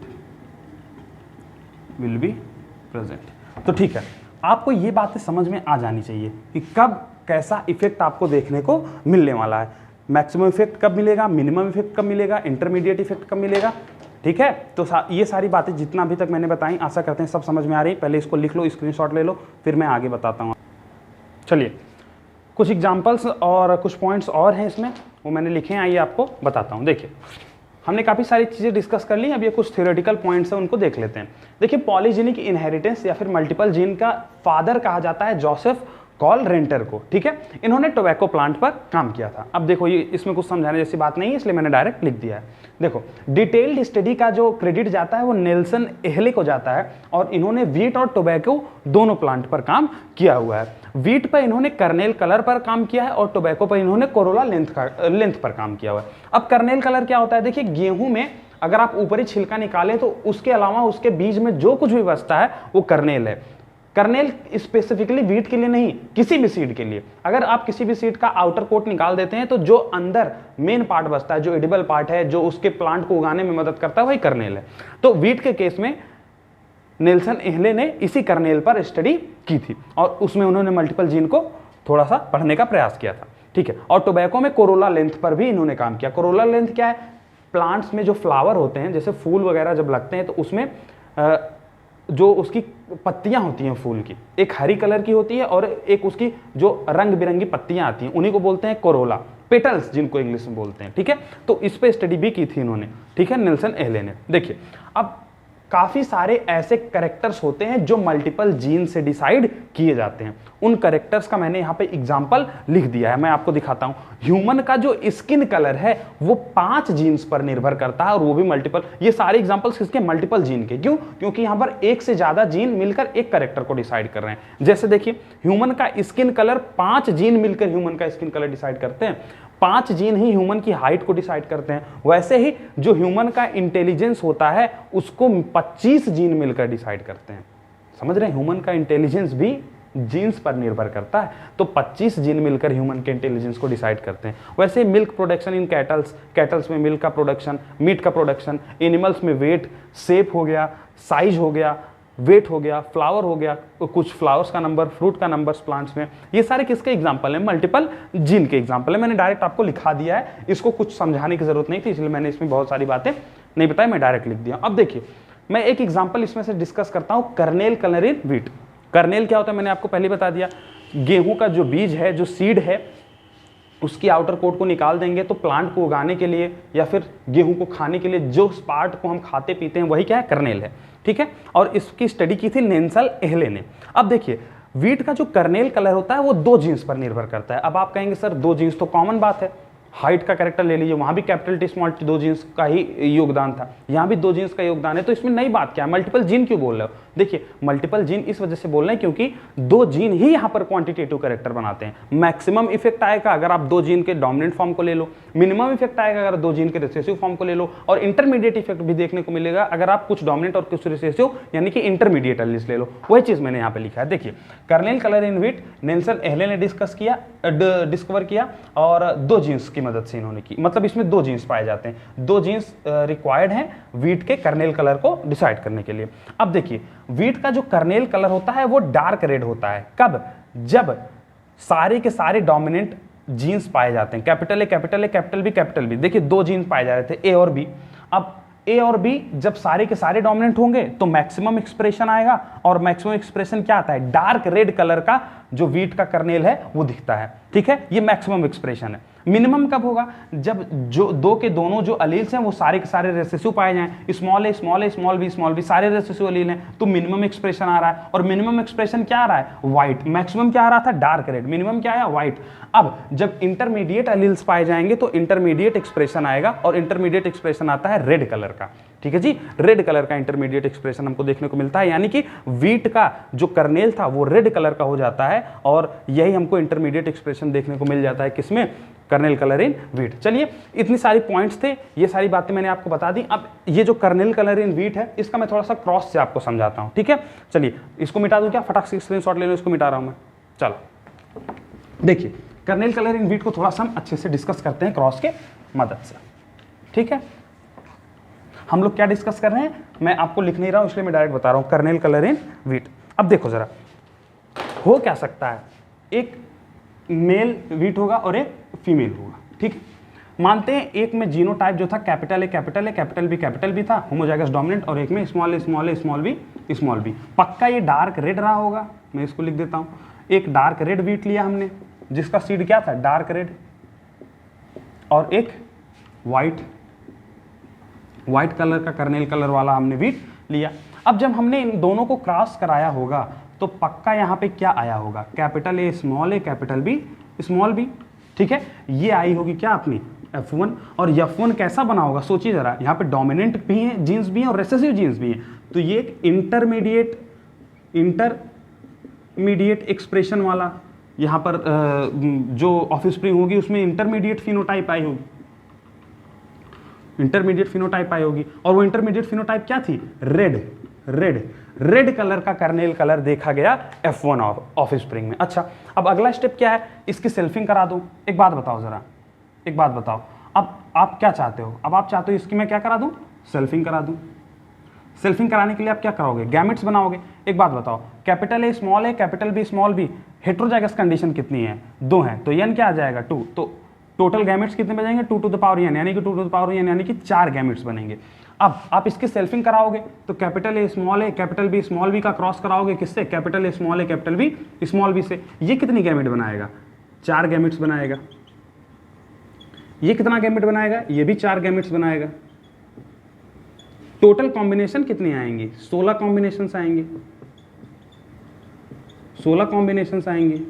तो ठीक है, आपको ये बातें समझ में आ जानी चाहिए कि कब कैसा इफेक्ट आपको देखने को मिलने वाला है। मैक्सिमम इफेक्ट कब मिलेगा, मिनिमम इफेक्ट कब मिलेगा, इंटरमीडिएट इफेक्ट कब मिलेगा, ठीक है। तो ये सारी बातें जितना अभी तक मैंने बताई, आशा करते हैं सब समझ में आ रही। पहले इसको लिख लो, स्क्रीनशॉट ले लो, फिर मैं आगे बताता हूँ। चलिए कुछ एग्जाम्पल्स और कुछ पॉइंट्स और हैं इसमें, वो मैंने लिखे हैं, आइए आपको बताता हूँ। देखिए हमने काफ़ी सारी चीज़ें डिस्कस कर ली, अब ये कुछ थ्योरेटिकल पॉइंट्स हैं उनको देख लेते हैं। देखिए पॉलीजेनिक इनहेरिटेंस या फिर मल्टीपल जीन का फादर कहा जाता है जोसेफ कॉल रेंटर को, ठीक है। इन्होंने टोबैको प्लांट पर काम किया था। अब देखो ये इसमें कुछ समझाने जैसी बात नहीं है, इसलिए मैंने डायरेक्ट लिख दिया है। देखो डिटेल्ड स्टडी का जो क्रेडिट जाता है वो नेल्सन एहले को जाता है, और इन्होंने वीट और टोबैको दोनों प्लांट पर काम किया हुआ है। वीट पर इन्होंने कर्नेल कलर पर काम किया है और टोबैको पर इन्होंने कोरोला लेंथ पर काम किया हुआ है। अब कर्नेल कलर क्या होता है, देखिए गेहूं में अगर आप ऊपरी छिलका निकालें तो उसके अलावा उसके बीज में जो कुछ भी बचता है वो कर्नेल है। कर्नेल स्पेसिफिकली वीट के लिए नहीं, किसी भी सीड के लिए। अगर आप किसी भी सीड का आउटर कोट निकाल देते हैं तो जो अंदर मेन पार्ट बचता है, जो एडिबल पार्ट है, जो उसके प्लांट को उगाने में मदद करता है, वही कर्नेल है। तो वीट के केस में नेल्सन एहले ने इसी कर्नेल पर स्टडी की थी और उसमें उन्होंने मल्टीपल जीन को थोड़ा सा पढ़ने का प्रयास किया था, ठीक है। और टोबैको में कोरोला लेंथ पर भी इन्होंने काम किया। कोरोला लेंथ क्या है, प्लांट्स में जो फ्लावर होते हैं, जैसे फूल वगैरह जब लगते हैं तो उसमें जो उसकी पत्तियां होती हैं फूल की, एक हरी कलर की होती है और एक उसकी जो रंग बिरंगी पत्तियां आती हैं, उन्हीं को बोलते हैं कोरोला, पेटल्स जिनको इंग्लिश में बोलते हैं, ठीक है। तो इस पे स्टडी भी की थी इन्होंने, ठीक है, नेल्सन एहले ने। देखिए अब काफी सारे ऐसे कैरेक्टर्स होते हैं जो मल्टीपल जीन से डिसाइड किए जाते हैं। उन कैरेक्टर्स का मैंने यहाँ पे एग्जांपल लिख दिया है, मैं आपको दिखाता हूँ। ह्यूमन का जो स्किन कलर है वो 5 जीन्स पर निर्भर करता है और वो भी मल्टीपल। ये सारे एग्जांपल्स किसके, मल्टीपल जीन के। क्यों, क्योंकि यहाँ पर एक से ज्यादा जीन मिलकर एक कैरेक्टर को डिसाइड कर रहे हैं। जैसे देखिए ह्यूमन का स्किन कलर, 5 जीन मिलकर ह्यूमन का स्किन कलर डिसाइड करते हैं। 5 जीन ही ह्यूमन की हाइट को डिसाइड करते हैं। वैसे ही जो ह्यूमन का इंटेलिजेंस होता है उसको 25 जीन मिलकर डिसाइड करते हैं। समझ रहे हैं, ह्यूमन का इंटेलिजेंस भी जीन्स पर निर्भर करता है। तो 25 जीन मिलकर ह्यूमन के इंटेलिजेंस को डिसाइड करते हैं। वैसे मिल्क प्रोडक्शन इन कैटल्स में मिल्क का प्रोडक्शन, मीट का प्रोडक्शन, एनिमल्स में वेट, शेप हो गया, साइज हो गया, वेट हो गया, फ्लावर हो गया, कुछ फ्लावर्स का नंबर, फ्रूट का नंबर प्लांट्स में। ये सारे किसके एग्जांपल हैं, मल्टीपल जीन के एग्जांपल है। मैंने डायरेक्ट आपको लिखा दिया है, इसको कुछ समझाने की जरूरत नहीं थी, इसलिए मैंने इसमें बहुत सारी बातें नहीं बताई, मैं डायरेक्ट लिख दिया। अब देखिए मैं एक एग्जाम्पल इसमें से डिस्कस करता हूं, kernel colour in wheat. Kernel क्या होता है मैंने आपको पहले बता दिया, गेहूं का जो बीज है, जो सीड है, उसकी आउटर कोट को निकाल देंगे तो प्लांट को उगाने के लिए या फिर गेहूं को खाने के लिए जो पार्ट को हम खाते पीते हैं वही क्या है, कर्नेल है, ठीक है। और इसकी स्टडी की थी नेल्सन एहले ने। अब देखिए वीट का जो कर्नेल कलर होता है वो 2 जीन्स पर निर्भर करता है। अब आप कहेंगे सर 2 जीन्स तो कॉमन बात है, हाइट का कैरेक्टर ले लीजिए, वहां भी capital T small T 2 genes का ही योगदान था, यहां भी 2 जीन्स का योगदान है, तो इसमें नई बात क्या है, मल्टीपल जीन क्यों बोल रहे हो। देखिए मल्टीपल जीन इस वजह से बोल रहे हैं क्योंकि 2 जीन ही यहां पर क्वांटिटेटिव कैरेक्टर बनाते हैं। मैक्सिमम इफेक्ट आएगा अगर आप 2 जीन के डोमिनेंट फॉर्म को ले लो, मिनिमम इफेक्ट आएगा अगर 2 जीन के रिसेसिव फॉर्म को ले लो, और इंटरमीडिएट इफेक्ट भी देखने को मिलेगा अगर आप कुछ डोमिनेंट और कुछ रिसेसिव यानी कि इंटरमीडिएट एलिस ले लो। वही चीज मैंने यहाँ पे लिखा है। देखिए kernel colour in wheat Nelson Ehle ने डिस्कवर किया और 2 जीन्स की मदद से इन्होंने की, मतलब इसमें 2 जीन्स पाए जाते हैं, 2 जीन्स रिक्वायर्ड हैं व्हीट के कर्नेल कलर को डिसाइड करने के लिए। अब देखिए व्हीट का जो कर्नेल कलर होता है वो डार्क रेड होता है, कब, जब सारे के सारे डोमिनेंट जीन्स पाए जाते हैं, कैपिटल ए कैपिटल बी। देखिए 2 जीन्स पाए जा रहे थे, ए और बी। अब ए और बी जब सारे के सारे डोमिनेंट होंगे तो मैक्सिमम एक्सप्रेशन आएगा, और मैक्सिमम एक्सप्रेशन क्या आता है, डार्क रेड कलर का जो व्हीट का कर्नेल है वो दिखता है, ठीक है, ये मैक्सिमम एक्सप्रेशन है। मिनिमम कब होगा, जब जो 2 के दोनों जो अलील्स हैं वो सारे के सारे रेसेसिव पाए जाएं, स्मॉल ए स्मॉल बी सारे रेसेसिव अलील हैं, तो मिनिमम एक्सप्रेशन आ रहा है। और मिनिमम एक्सप्रेशन क्या आ रहा है, व्हाइट। मैक्सिमम क्या आ रहा था, डार्क रेड। मिनिमम क्या है, व्हाइट। अब जब इंटरमीडिएट अलील्स पाए जाएंगे तो इंटरमीडिएट एक्सप्रेशन आएगा, और इंटरमीडिएट एक्सप्रेशन आता है रेड कलर का, ठीक है जी, रेड कलर का इंटरमीडिएट एक्सप्रेशन हमको देखने को मिलता है, यानी कि व्हीट का जो कर्नेल था वो रेड कलर का हो जाता है, और यही हमको इंटरमीडिएट एक्सप्रेशन देखने को मिल जाता है किसमें, कर्नेल कलर इन व्हीट। चलिए इतनी सारी पॉइंट्स थे, ये सारी बातें मैंने आपको बता दी। अब ये जो कर्नेल कलर इन व्हीट है इसका मैं थोड़ा सा क्रॉस से आपको समझाता हूं, ठीक है। चलिए इसको मिटा दूं क्या, फटाक से स्क्रीनशॉट ले लो, इसको मिटा रहा हूं मैं। चलो देखिए कर्नेल कलर इन व्हीट को थोड़ा सा हम अच्छे से डिस्कस करते हैं क्रॉस के मदद से, ठीक है। हम लोग क्या डिस्कस कर रहे हैं, मैं आपको लिख नहीं रहा हूं इसलिए मैं डायरेक्ट बता रहा हूं, कर्नेल कलर इन व्हीट। अब देखो जरा हो क्या सकता है, एक मेल व्हीट होगा और एक फीमेल होगा, ठीक। मानते हैं एक में जीनोटाइप जो था कैपिटल ए बी था, होमोजाइगस डोमिनेंट, और एक में स्मॉल बी। पक्का ये डार्क रेड रहा होगा, मैं इसको लिख देता हूं। एक डार्क रेड व्हीट लिया हमने जिसका सीड क्या था, डार्क रेड, और एक व्हाइट व्हाइट कलर का कर्नेल कलर वाला हमने वीट लिया। अब जब हमने इन दोनों को क्रॉस कराया होगा तो पक्का यहाँ पे क्या आया होगा, capital A capital B small B, ठीक है। ये आई होगी क्या अपनी F1, और F1 कैसा बना होगा सोचिए जरा, यहाँ पे डोमिनेंट भी है जीन्स भी हैं और रेसेसिव जीन्स भी हैं, तो ये एक इंटरमीडिएट एक्सप्रेशन वाला यहाँ पर जो ऑफस्प्रिंग होगी उसमें इंटरमीडिएट फिनोटाइप आई होगी, इंटरमीडिएट फिनोटाइप आई होगी। और वो इंटरमीडिएट फिनोटाइप क्या थी, रेड कलर का कर्नेल कलर देखा गया F1 ऑफस्प्रिंग में। अच्छा, अब अगला स्टेप क्या है, इसकी सेल्फिंग करा दूं। एक बात बताओ जरा, एक बात बताओ, अब आप क्या चाहते हो, अब आप चाहते हो इसकी मैं क्या करा दूं, सेल्फिंग करा दूं। सेल्फिंग कराने के लिए आप क्या करोगे, गैमेट्स बनाओगे। एक बात बताओ, capital A capital B small B, heterozygous condition कितनी है, 2 है, तो n क्या आ जाएगा 2, तो टोटल गैमेट्स कितने बनेंगे 2 टू द पावर n, यानी कि 2 टू द पावर n यानी कि 4 गैमेट्स बनेंगे। अब आप इसकी सेल्फिंग कराओगे तो capital A capital B small B का क्रॉस कराओगे किससे, capital A capital B small B से। ये कितनी गैमेट बनाएगा, 4 गैमेट्स बनाएगा। ये कितना गैमेट बनाएगा, ये भी 4 गैमेट्स बनाएगा। टोटल कॉम्बिनेशन कितनी आएंगी, 16 कॉम्बिनेशंस आएंगे, 16 कॉम्बिनेशंस आएंगे,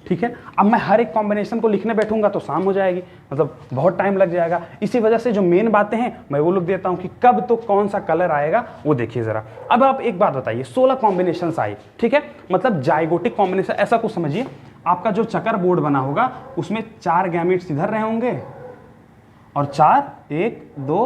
ठीक है। अब मैं हर एक कॉम्बिनेशन को लिखने बैठूंगा तो शाम हो जाएगी, मतलब बहुत टाइम लग जाएगा। इसी वजह से जो मेन बातें हैं मैं वो लिख देता हूं कि कब तो कौन सा कलर आएगा वो देखिए जरा। अब आप एक बात बताइए, 16 कॉम्बिनेशंस आई, ठीक है, मतलब जाइगोटिक कॉम्बिनेशन, ऐसा कुछ समझिए आपका जो चकर बोर्ड बना होगा उसमें 4 गैमेट्स इधर रहे होंगे और 4 1 2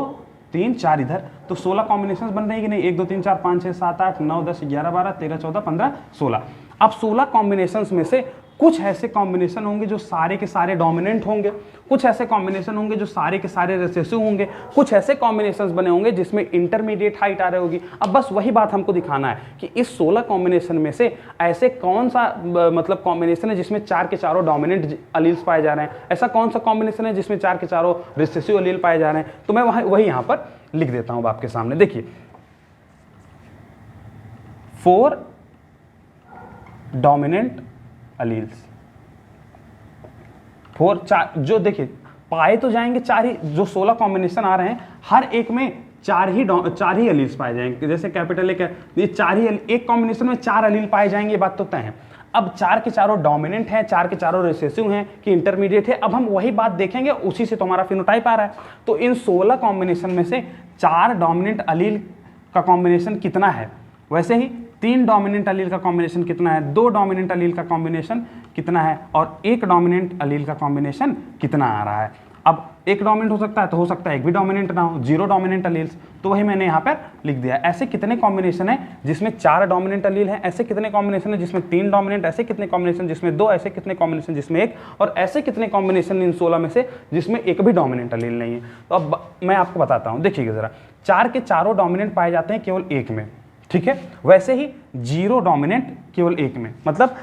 3 4 इधर, तो 16 कॉम्बिनेशंस बन रही कि नहीं, 1 2 3 4 5 6 7 8 9 10 11 12 13 14 15 16। अब 16 कॉम्बिनेशंस में से कुछ ऐसे कॉम्बिनेशन होंगे जो सारे के सारे डोमिनेंट होंगे, कुछ ऐसे कॉम्बिनेशन होंगे जो सारे के सारे रिसेसिव होंगे, कुछ ऐसे कॉम्बिनेशंस बने होंगे जिसमें इंटरमीडिएट हाइट आ रही होगी। अब बस वही बात हमको दिखाना है कि इस 16 कॉम्बिनेशन में से ऐसे कौन सा मतलब कॉम्बिनेशन है जिसमें 4 के चारों डोमिनेंट अलील्स पाए जा रहे हैं, ऐसा कौन सा कॉम्बिनेशन है जिसमें 4 के चारों रिसेसिव अलील पाए जा रहे हैं। तो मैं वही यहाँ पर लिख देता हूँ आपके सामने, देखिए 4 डोमिनेंट अलील्स, 4 जो देखिए पाए तो जाएंगे 4 ही, जो 16 कॉम्बिनेशन आ रहे हैं हर एक में 4 ही अलील्स पाए जाएंगे। जैसे कैपिटल ए ये 4 ही, एक कॉम्बिनेशन में 4 अलील पाए जाएंगे, ये बात तो तय है। अब 4 के चारों डोमिनेंट हैं, 4 के चारों रिसेसिव हैं कि इंटरमीडिएट है, अब हम वही बात देखेंगे, उसी से तुम्हारा फिनोटाइप आ रहा है। तो इन 16 कॉम्बिनेशन में से 4 डोमिनेंट अलील का कॉम्बिनेशन कितना है, वैसे ही 3 डोमिनेंट अलील का कॉम्बिनेशन कितना है, 2 डोमिनेंट अलील का कॉम्बिनेशन कितना है, और 1 डोमिनेंट अलील का कॉम्बिनेशन कितना आ रहा है। अब 1 डोमिनेंट हो सकता है तो हो सकता है 1 भी डोमिनेंट ना हो, 0 डोमिनेंट अलील्स, तो वही मैंने यहाँ पर लिख दिया। ऐसे कितने कॉम्बिनेशन है जिसमें 4 डोमिनेंट अलील है, ऐसे कितने कॉम्बिनेशन है जिसमें 3 डोमिनेंट, ऐसे कितने कॉम्बिनेशन जिसमें 2, ऐसे कितने कॉम्बिनेशन जिसमें 1, और ऐसे कितने कॉम्बिनेशन इन 16 में से जिसमें 1 भी डोमिनेंट अलील नहीं है। तो अब मैं आपको बताता हूँ, देखिएगा जरा, 4 के चारों डोमिनेंट पाए जाते हैं केवल 1 में, ठीक है, वैसे ही 0 डोमिनेंट केवल 1 में, मतलब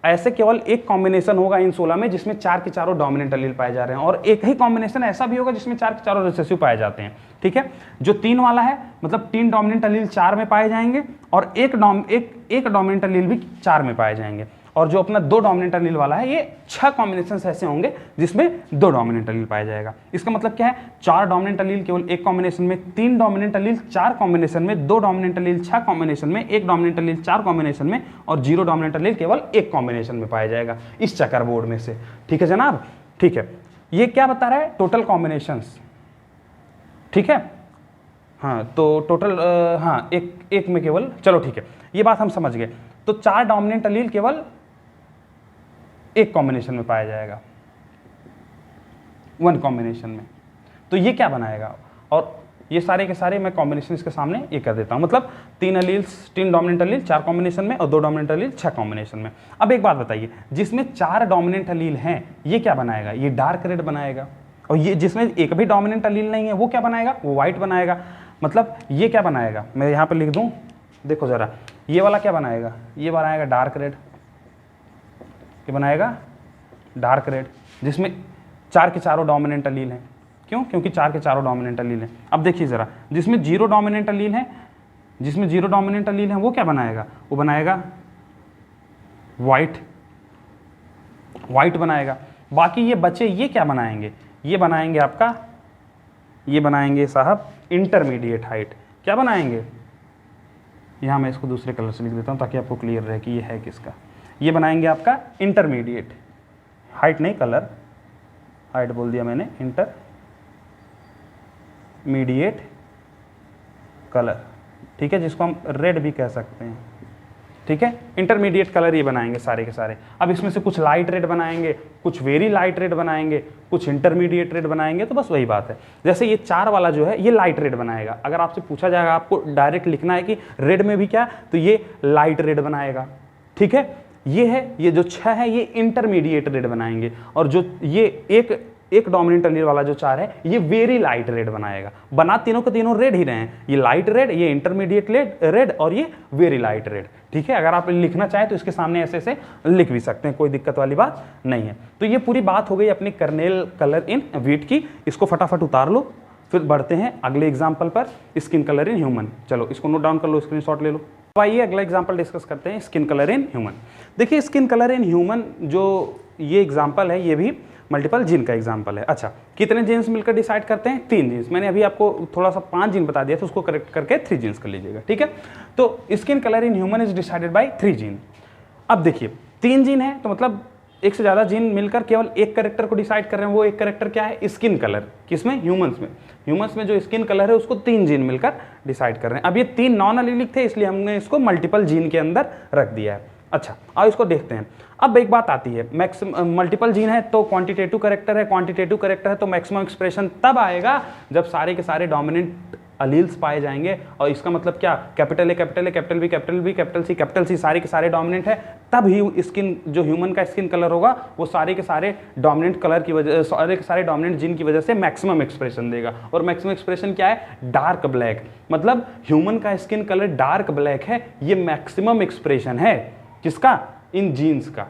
ऐसे केवल 1 कॉम्बिनेशन होगा इन 16 में जिसमें 4 के चारों डोमिनेंट अलील पाए जा रहे हैं, और 1 ही कॉम्बिनेशन ऐसा भी होगा जिसमें 4 के चारों रिसेसिव पाए जाते हैं, ठीक है। जो 3 वाला है मतलब 3 डोमिनेंट अलील 4 में पाए जाएंगे और एक डोमिनेंट अलील भी 4 में पाए जाएंगे, और जो अपना 2 डोमिनेंट अलील वाला है ये 6 कॉम्बिनेशंस ऐसे होंगे जिसमें 2 डोमिनेंट अलील पाया जाएगा। इसका मतलब क्या है, 4 डोमिनेंट अलील केवल 1 कॉम्बिनेशन में, 3 डोमिनेंट अलील 4 कॉम्बिनेशन में, 2 डोमिनेंट अलील 6 कॉम्बिनेशन में, 1 डोमिनेंट अलील 4 कॉम्बिनेशन में, और 0 डोमिनेंट अलील केवल 1 कॉम्बिनेशन में पाया जाएगा इस चकर बोर्ड में से, ठीक है जनाब। ठीक है, ये क्या बता रहा है, टोटल कॉम्बिनेशंस, ठीक है। हाँ तो टोटल हाँ एक में केवल, चलो ठीक है, ये बात हम समझ गए। तो 4 डोमिनेंट अलील केवल 1 कॉम्बिनेशन में पाया जाएगा, 1 कॉम्बिनेशन में, तो ये क्या बनाएगा, और ये सारे के सारे मैं कॉम्बिनेशन इसके सामने ये कर देता हूं, मतलब 3 अलील्स, 3 डोमिनेंट अलील 4 कॉम्बिनेशन में, और 2 डोमिनेंट अलील 6 कॉम्बिनेशन में। अब एक बात बताइए, जिसमें 4 डोमिनेंट अलील हैं ये क्या बनाएगा, ये डार्क रेड बनाएगा, और ये जिसमें 1 भी डोमिनेंट अलील नहीं है वो क्या बनाएगा, वो व्हाइट बनाएगा। मतलब ये क्या बनाएगा, मैं यहाँ पर लिख दूँ, देखो जरा, ये वाला क्या बनाएगा, ये बनाएगा डार्क रेड, ये बनाएगा डार्क रेड, जिसमें 4 के चारों डोमिनेंट अलील हैं। क्यों, क्योंकि 4 के चारों डोमिनेंट अलील हैं। अब देखिए ज़रा, जिसमें 0 डोमिनेंट अलील है, जिसमें 0 डोमिनेंट अलील है वो क्या बनाएगा, वो बनाएगा वाइट बनाएगा। बाकी ये बचे ये क्या बनाएंगे, ये बनाएंगे आपका ये बनाएंगे साहब इंटरमीडिएट हाइट। क्या बनाएंगे, यहाँ मैं इसको दूसरे कलर से लिख देता हूँ ताकि आपको क्लियर रहे कि ये है किसका। ये बनाएंगे आपका इंटरमीडिएट हाइट, नहीं कलर, हाइट बोल दिया मैंने, इंटरमीडिएट कलर, ठीक है, जिसको हम रेड भी कह सकते हैं, ठीक है। इंटरमीडिएट कलर ये बनाएंगे सारे के सारे। अब इसमें से कुछ लाइट रेड बनाएंगे, कुछ वेरी लाइट रेड बनाएंगे, कुछ इंटरमीडिएट रेड बनाएंगे। तो बस वही बात है, जैसे ये 4 वाला जो है ये लाइट रेड बनाएगा। अगर आपसे पूछा जाएगा, आपको डायरेक्ट लिखना है कि रेड में भी क्या, तो ये लाइट रेड बनाएगा, ठीक है। ये है, ये जो 6 है ये इंटरमीडिएट रेड बनाएंगे, और जो ये एक डोमिनेंट अलील वाला जो 4 है ये वेरी लाइट रेड बनाएगा। बना तीनों के तीनों रेड ही रहे हैं, ये लाइट रेड, ये इंटरमीडिएट रेड और ये वेरी लाइट रेड, ठीक है। अगर आप लिखना चाहें तो इसके सामने ऐसे ऐसे लिख भी सकते हैं, कोई दिक्कत वाली बात नहीं है। तो ये पूरी बात हो गई अपनी कर्नेल कलर इन व्हीट की। इसको फटाफट उतार लो, फिर बढ़ते हैं अगले एग्जाम्पल पर, स्किन कलर इन ह्यूमन। चलो इसको नोट डाउन कर लो, स्क्रीनशॉट ले लो। अब आइए अगला एग्जाम्पल डिस्कस करते हैं, स्किन कलर इन ह्यूमन। देखिए स्किन कलर इन ह्यूमन जो ये एग्जाम्पल है ये भी मल्टीपल जीन का एग्जाम्पल है। अच्छा, कितने जीन्स मिलकर डिसाइड करते हैं, 3 जीन्स। मैंने अभी आपको थोड़ा सा 5 जीन बता दिया था, उसको करेक्ट करके 3 जीन्स कर लीजिएगा, ठीक है। तो skin colour in human is decided by 3 gene. अब देखिए 3 जीन है तो मतलब एक से ज्यादा जीन मिलकर केवल एक कैरेक्टर को डिसाइड कर रहे हैं। वो एक कैरेक्टर क्या है, स्किन कलर। किसमें, ह्यूमंस में। ह्यूमंस में जो स्किन कलर है उसको 3 जीन मिलकर डिसाइड कर रहे हैं। अब ये 3 नॉन अलीलिक थे इसलिए हमने इसको मल्टीपल जीन के अंदर रख दिया है। अच्छा, अब इसको देखते हैं। अब एक बात आती है, मल्टीपल जीन है तो क्वांटिटेटिव कैरेक्टर है, क्वांटिटेटिव कैरेक्टर है तो मैक्सिमम एक्सप्रेशन तब आएगा जब सारे के सारे डोमिनेंट अलील्स पाए जाएंगे। और इसका मतलब क्या, capital A, capital A, capital B, capital B, capital C सारे के सारे डोमिनेंट है, तब ही स्किन जो ह्यूमन का स्किन कलर होगा वो सारे के सारे डोमिनेंट कलर की वजह, सारे के सारे डोमिनेंट जीन की वजह से मैक्सिमम एक्सप्रेशन देगा। और मैक्सिमम एक्सप्रेशन क्या है, डार्क ब्लैक। मतलब ह्यूमन का स्किन कलर डार्क ब्लैक है, ये मैक्सिमम एक्सप्रेशन है किसका, इन जीन्स का।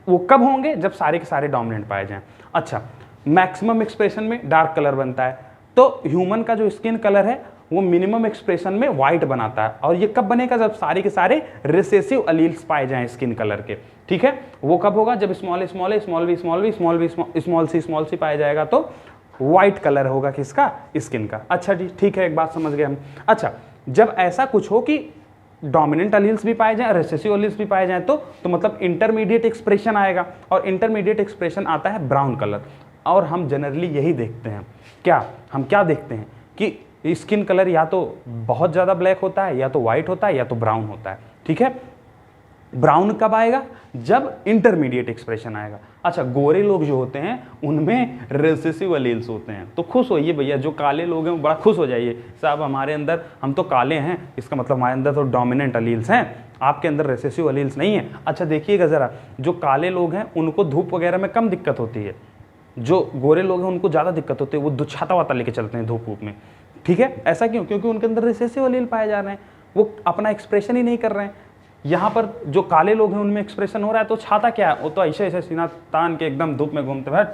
वो कब होंगे, जब सारे के सारे डोमिनेंट पाए जाएं। अच्छा, मैक्सिमम एक्सप्रेशन में डार्क कलर बनता है, तो ह्यूमन का जो स्किन कलर है वो मिनिमम एक्सप्रेशन में व्हाइट बनाता है। और ये कब बनेगा, जब सारे के सारे रिसेसिव अलील्स पाए जाएं स्किन कलर के, ठीक है। वो कब होगा, जब small small small B small B small B small C पाया जाएगा तो व्हाइट कलर होगा किसका, स्किन का। अच्छा जी, ठीक है, एक बात समझ गए हम। अच्छा, जब ऐसा कुछ हो कि डोमिनेंट अलील्स भी पाए जाएं, रिसेसिव अलील्स भी पाए जाएं, तो मतलब इंटरमीडिएट एक्सप्रेशन आएगा। और इंटरमीडिएट एक्सप्रेशन आता है ब्राउन कलर। और हम जनरली यही देखते हैं, क्या हम क्या देखते हैं कि स्किन कलर या तो बहुत ज़्यादा ब्लैक होता है, या तो वाइट होता है, या तो ब्राउन होता है, ठीक है। ब्राउन कब आएगा, जब इंटरमीडिएट एक्सप्रेशन आएगा। अच्छा, गोरे लोग जो होते हैं उनमें रिसेसिव अलील्स होते हैं, तो खुश होइए भैया, जो काले लोग हैं वो बड़ा खुश हो जाइए, साहब हमारे अंदर, हम तो काले हैं, इसका मतलब हमारे अंदर तो डोमिनेंट अलील्स हैं, आपके अंदर रिसेसिव अलील्स नहीं है। अच्छा देखिएगा ज़रा, जो काले लोग हैं उनको धूप वगैरह में कम दिक्कत होती है, जो गोरे लोग हैं उनको ज़्यादा दिक्कत होती है, वो छाता वाता लेके चलते हैं धूप में, ठीक है। ऐसा क्यों, क्योंकि उनके अंदर रिसेसिव अलील पाए जा रहे हैं, वो अपना एक्सप्रेशन ही नहीं कर रहे हैं। यहाँ पर जो काले लोग हैं उनमें एक्सप्रेशन हो रहा है, तो छाता क्या है, वो तो ऐसे ऐसे सीना तान के एकदम धूप में घूमते हैं,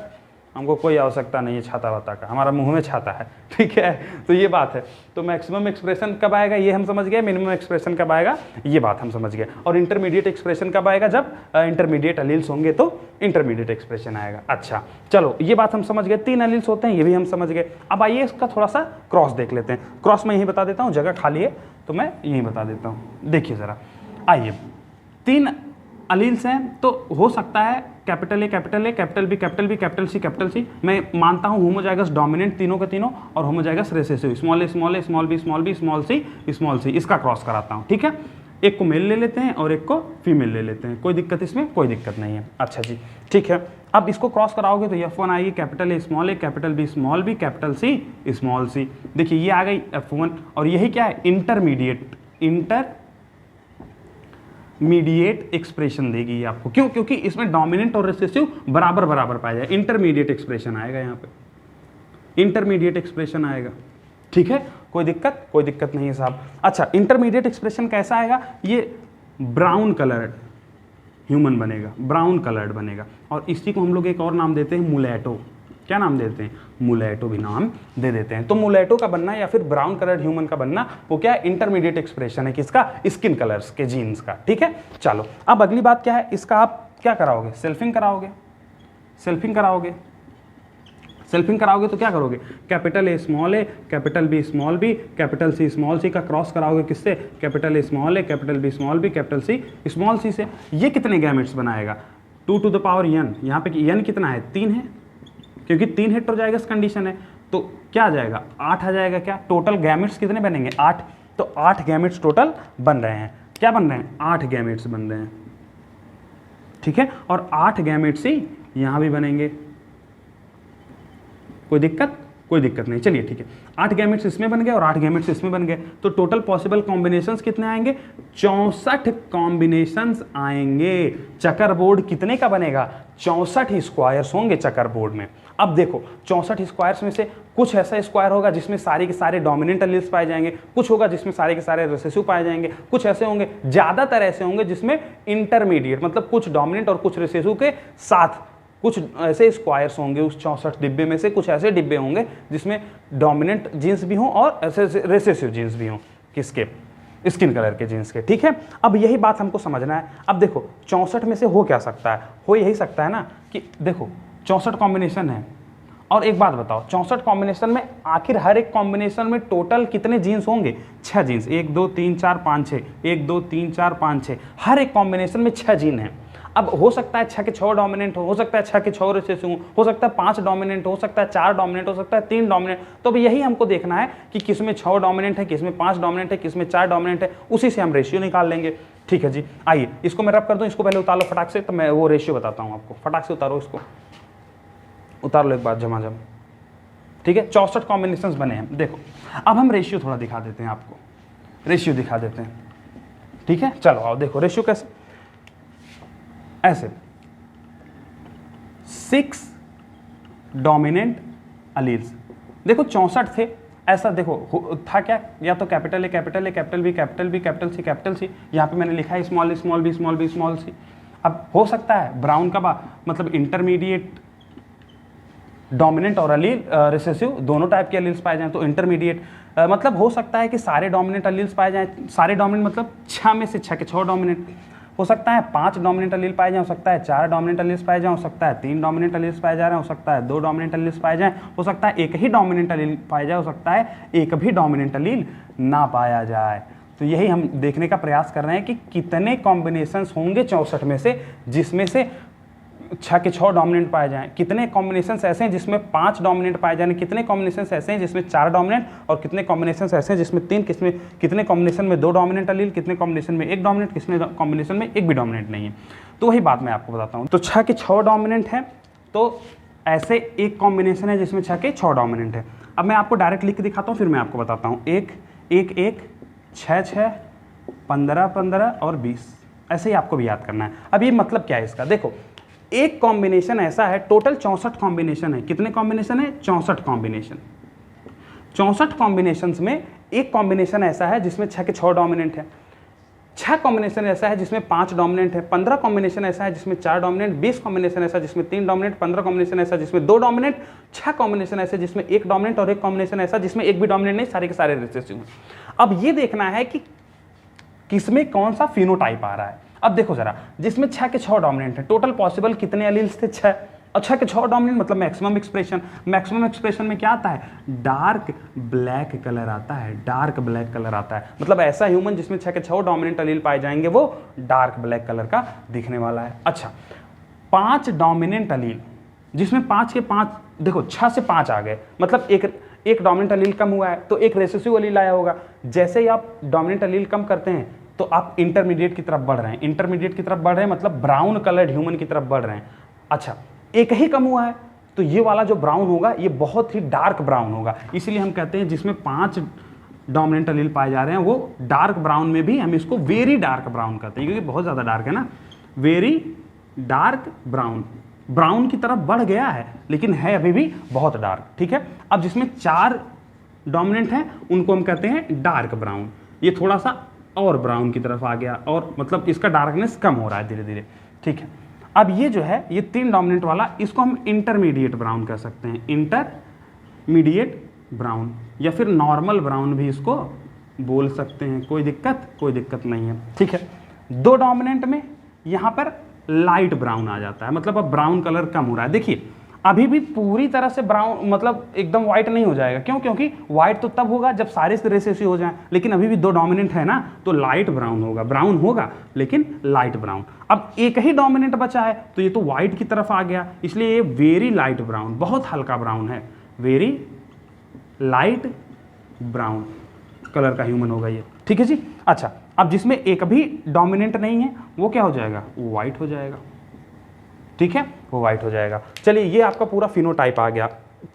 हमको कोई आवश्यकता नहीं है छाता वाता का, हमारा मुंह में छाता है, ठीक है। तो ये बात है। तो मैक्सिमम एक्सप्रेशन कब आएगा ये हम समझ गए, मिनिमम एक्सप्रेशन कब आएगा ये बात हम समझ गए, और इंटरमीडिएट एक्सप्रेशन कब आएगा, जब इंटरमीडिएट अलील्स होंगे तो इंटरमीडिएट एक्सप्रेशन आएगा। अच्छा चलो, ये बात हम समझ गए, 3 अलील्स होते हैं ये भी हम समझ गए। अब आइए इसका थोड़ा सा क्रॉस देख लेते हैं। क्रॉस मैं यही बता देता हूँ, जगह खाली है तो मैं यही बता देता हूँ। देखिए ज़रा, आइए 3 अलील्स हैं, तो हो सकता है capital A, capital A, capital B, capital B, capital C, capital C. मैं मानता हूँ होमोजाइगस डोमिनेंट तीनों के तीनों, और homozygous recessive, small A, small A, small B, small B, small C, इसका क्रॉस कराता हूँ, ठीक है। एक को मेल ले लेते हैं और एक को फीमेल ले लेते हैं, कोई दिक्कत इसमें कोई दिक्कत नहीं है। अच्छा जी, ठीक है। अब इसको क्रॉस कराओगे तो F1 आएगी, capital A small A, capital B small B, capital C small C. देखिए ये आ गई F1, और यही क्या है, इंटरमीडिएट एक्सप्रेशन देगी आपको। क्यों, क्योंकि इसमें डोमिनेंट और रिसेसिव बराबर बराबर पाया जाए, इंटरमीडिएट एक्सप्रेशन आएगा, यहाँ पे इंटरमीडिएट एक्सप्रेशन आएगा, ठीक है। कोई दिक्कत नहीं है साहब। अच्छा, इंटरमीडिएट एक्सप्रेशन कैसा आएगा, ये ब्राउन कलर्ड ह्यूमन बनेगा, ब्राउन कलर्ड बनेगा। और इसी को हम लोग एक और नाम देते हैं मुलेटो। क्या नाम देते हैं, मुलेटो भी नाम दे देते हैं। तो मुलेटो का बनना या फिर ब्राउन कलर्ड ह्यूमन का बनना, वो क्या है, इंटरमीडिएट एक्सप्रेशन है किसका, स्किन कलर्स के जीन्स का, ठीक है। चलो अब अगली बात क्या है, इसका आप क्या कराओगे, सेल्फिंग कराओगे। सेल्फिंग कराओगे तो क्या करोगे, capital A, capital B, capital C का क्रॉस कराओगे किससे, capital A, capital B, capital C से। ये कितने गैमेट्स बनाएगा, 2 to the power n। यहाँ पे n कितना है, 3 है, क्योंकि 3 हेटेरोजाइगस कंडीशन है, तो क्या आ जाएगा, 8 आ जाएगा। क्या टोटल गैमेट्स कितने बनेंगे, 8। तो 8 गैमेट्स टोटल बन रहे हैं। क्या बन रहे हैं, 8 गैमेट्स बन रहे हैं, ठीक है। और 8 गैमेट्स ही यहाँ भी बनेंगे, कोई दिक्कत नहीं। चलिए ठीक है, 8 गैमेट्स इसमें बन गए और 8 गैमेट्स इसमें बन गए, तो टोटल पॉसिबल कॉम्बिनेशंस कितने आएंगे, 64 कॉम्बिनेशंस आएंगे। चकर बोर्ड कितने का बनेगा, 64 स्क्वायर्स होंगे चकर बोर्ड में। अब देखो 64 स्क्वायर्स में से कुछ ऐसा स्क्वायर होगा जिसमें सारे के सारे डोमिनेंट एलील्स पाए जाएंगे, कुछ होगा जिसमें सारे के सारे रिसेसिव पाए जाएंगे, कुछ ऐसे होंगे, ज्यादातर ऐसे होंगे जिसमें इंटरमीडिएट, मतलब कुछ डोमिनेंट और कुछ रिसेसिव के साथ कुछ ऐसे स्क्वायर्स होंगे। उस 64 डिब्बे में से कुछ ऐसे डिब्बे होंगे जिसमें डोमिनेंट जीन्स भी हों और ऐसे रिसेसिव जीन्स भी हों, किसके, स्किन कलर के जीन्स के, ठीक है। अब यही बात हमको समझना है। अब देखो 64 में से हो क्या सकता है, हो यही सकता है ना कि देखो 64 कॉम्बिनेशन है, और एक बात बताओ 64 कॉम्बिनेशन में आखिर हर एक कॉम्बिनेशन में टोटल कितने जीन्स होंगे, 6 जीन्स, 1 2 3 4 5 6, 1 2 3 4 5 6, हर एक कॉम्बिनेशन में 6 जीन है। अब हो सकता है 6 के 6 डोमिनेंट हो सकता है 6 के 6 रिसेसिव हो सकता है 5 डोमिनेंट हो सकता है 4 डोमिनेंट हो सकता है 3 डोमिनेंट। तो अब यही हमको देखना है कि किसमें 6 डोमिनेंट है, किसमें 5 डोमिनेंट है, किसमें 4 डोमिनेंट है, उसी से हम रेशियो निकाल लेंगे। ठीक है जी, आइए इसको मैं रब कर दूं, इसको पहले उतार लो फटाक से, तो मैं वो रेशियो बताता हूँ आपको। फटाक से उतारो, इसको उतार लो एक बार झमाझम, ठीक है। 64 कॉम्बिनेशंस बने हैं। देखो अब हम रेशियो थोड़ा दिखा देते हैं आपको, रेशियो दिखा देते हैं, ठीक है। चलो आओ देखो रेशियो कैसे, ऐसे 6 डोमिनेंट अलील्स, देखो 64 थे, ऐसा देखो था क्या, या तो capital A, capital B, capital C, यहाँ पे मैंने लिखा है स्मॉल सी। अब हो सकता है ब्राउन का मतलब इंटरमीडिएट डोमिनेंट और अलील रिसेसिव दोनों टाइप के अलील्स पाए जाएं, तो इंटरमीडिएट मतलब हो सकता है कि सारे डोमिनेंट अलील्स पाए जाएं, सारे डोमिनेंट मतलब 6 में से 6 के 6 डोमिनेंट, हो सकता है 5 डोमिनेंट अलील पाए जाएं, हो सकता है 4 डोमिनेंट अलील्स पाए जाएं, हो सकता है 3 डोमिनेंट अलील्स पाए जा रहे हैं, हो सकता है 2 डोमिनेंट अलील्स पाए जाएं, हो सकता है एक ही डोमिनेंट अलील पाए जाए, हो सकता है एक भी डोमिनेंट अलील ना पाया जाए। तो यही हम देखने का प्रयास कर रहे हैं कि कितने कॉम्बिनेशंस होंगे 64 में से, जिसमें से 6 के 6 डोमिनेंट पाए जाएं, कितने कॉम्बिनेशंस ऐसे हैं जिसमें 5 डोमिनेंट पाए जाएं, कितने कॉम्बिनेशंस ऐसे हैं जिसमें 4 डोमिनेंट, और कितने कॉम्बिनेशंस ऐसे हैं जिसमें 3, कितने कॉम्बिनेशन में 2 डोमिनेंट अलील, कितने कॉम्बिनेशन में 1 डोमिनेंट, कितने कॉम्बिनेशन में 1 भी डोमिनेंट नहीं है। तो वही बात मैं आपको बताता हूँ। तो 6 के 6 डोमिनेंट हैं, तो ऐसे एक कॉम्बिनेशन है जिसमें 6 के 6 डोमिनेंट है। अब मैं आपको डायरेक्ट लिख के दिखाता हूँ, फिर मैं आपको बताता हूँ। 1 1 1 6 6 15 15 और 20, ऐसे ही आपको भी याद करना है। अब ये मतलब क्या है इसका, देखो एक कॉम्बिनेशन ऐसा है, टोटल 64 कॉम्बिनेशन है। कितने कॉम्बिनेशन है, 64 कॉम्बिनेशन। 64 कॉम्बिनेशंस में एक कॉम्बिनेशन ऐसा है जिसमें 6 के 6 डोमिनेंट है, 6 कॉम्बिनेशन ऐसा है जिसमें 5 डोमिनेंट है, 15 कॉम्बिनेशन ऐसा है जिसमें 4 डोमिनेंट, 20 कॉम्बिनेशन ऐसा जिसमें 3 डोमिनेंट, 15 कॉम्बिनेशन ऐसा जिसमें 2 डोमिनेंट, 6 कॉम्बिनेशन ऐसे जिसमें 1 डोमिनेंट, और एक कॉम्बिनेशन ऐसा जिसमें एक भी डोमिनेंट नहीं, सारे के सारे रिसेसिव हैं। अब ये देखना है कि किसमें कौन सा फिनोटाइप आ रहा है। अब देखो जरा, जिसमें 6 के 6 डोमिनेंट है, टोटल पॉसिबल कितने एलील्स थे, 6, और 6 के 6 डोमिनेंट मतलब मैक्सिमम एक्सप्रेशन। मैक्सिमम एक्सप्रेशन में क्या आता है, डार्क ब्लैक कलर आता है, डार्क ब्लैक कलर आता है, मतलब ऐसा ह्यूमन जिसमें 6 के 6 डोमिनेंट एलील पाए जाएंगे वो डार्क ब्लैक कलर का दिखने वाला है। अच्छा 5 डोमिनेंट एलील, जिसमें 5 के 5, देखो 6 से 5 आ गए, मतलब एक डोमिनेंट एलील कम हुआ है तो एक रेसेसिव एलील आया होगा। जैसे ही आप डोमिनेंट एलील कम करते हैं तो आप इंटरमीडिएट की तरफ बढ़ रहे हैं, इंटरमीडिएट की तरफ बढ़ रहे हैं मतलब ब्राउन कलर्ड ह्यूमन की तरफ बढ़ रहे हैं। अच्छा एक ही कम हुआ है तो ये वाला जो ब्राउन होगा ये बहुत ही डार्क ब्राउन होगा, इसीलिए हम कहते हैं जिसमें 5 डोमिनेंट एलील पाए जा रहे हैं वो डार्क ब्राउन में भी हम इसको वेरी डार्क ब्राउन कहते हैं, क्योंकि बहुत ज़्यादा डार्क है ना, वेरी डार्क ब्राउन, ब्राउन की तरफ बढ़ गया है लेकिन है अभी भी बहुत डार्क। ठीक है, अब जिसमें 4 डोमिनेंट हैं उनको हम कहते हैं डार्क ब्राउन, ये थोड़ा सा और ब्राउन की तरफ आ गया और मतलब इसका डार्कनेस कम हो रहा है धीरे धीरे। ठीक है, अब ये जो है ये 3 डोमिनेंट वाला, इसको हम इंटरमीडिएट ब्राउन कह सकते हैं, इंटरमीडिएट ब्राउन या फिर नॉर्मल ब्राउन भी इसको बोल सकते हैं, कोई दिक्कत नहीं है। ठीक है, 2 डोमिनेंट में यहाँ पर लाइट ब्राउन आ जाता है, मतलब अब ब्राउन कलर कम हो रहा है। देखिए अभी भी पूरी तरह से ब्राउन मतलब एकदम व्हाइट नहीं हो जाएगा। क्यों? क्योंकि व्हाइट तो तब होगा जब सारे रेसेसिव हो जाएं, लेकिन अभी भी दो डोमिनेंट है ना, तो लाइट ब्राउन होगा, ब्राउन होगा लेकिन लाइट ब्राउन। अब एक ही डोमिनेंट बचा है तो ये तो व्हाइट की तरफ आ गया, इसलिए ये वेरी लाइट ब्राउन, बहुत हल्का ब्राउन है, वेरी लाइट ब्राउन कलर का ह्यूमन होगा ये। ठीक है जी। अच्छा, अब जिसमें एक भी डोमिनेंट नहीं है वो क्या हो जाएगा? वो व्हाइट हो जाएगा। ठीक है, वो व्हाइट हो जाएगा। चलिए, ये आपका पूरा फिनोटाइप आ गया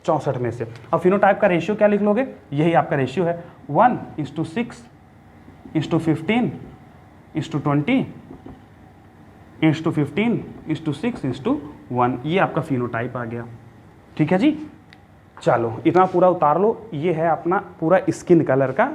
64 में से। अब फिनोटाइप का रेशियो क्या लिख लोगे? यही आपका रेशियो है 1:6:15:20:20:1। ये आपका फिनोटाइप आ गया। ठीक है जी। चलो, इतना पूरा उतार लो। ये है अपना पूरा स्किन कलर का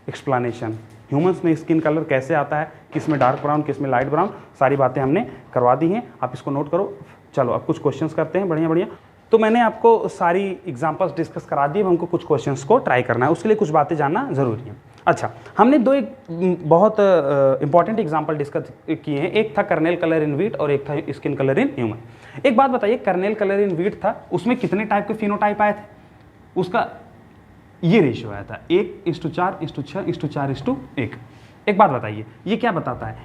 एक्सप्लेनेशन। ह्यूमंस में स्किन कलर कैसे आता है, किस में डार्क ब्राउन, किस में लाइट ब्राउन, सारी बातें हमने करवा दी हैं। आप इसको नोट करो। चलो, अब कुछ क्वेश्चंस करते हैं बढ़िया बढ़िया। तो मैंने आपको सारी एग्जांपल्स डिस्कस करा दी, अब हमको कुछ क्वेश्चंस को ट्राई करना है, उसके लिए कुछ बातें जानना जरूरी है। अच्छा, हमने दो एक बहुत इंपॉर्टेंट एग्जाम्पल डिस्कस किए हैं। एक था कर्नेल कलर इन व्हीट और एक था स्किन कलर इन ह्यूमन। एक बात बताइए, कर्नेल कलर इन व्हीट था, उसमें कितने टाइप के फिनोटाइप आए थे? उसका ये रेशियो आया था 1:4:6:4:1। एक बात बताइए, ये क्या बताता है?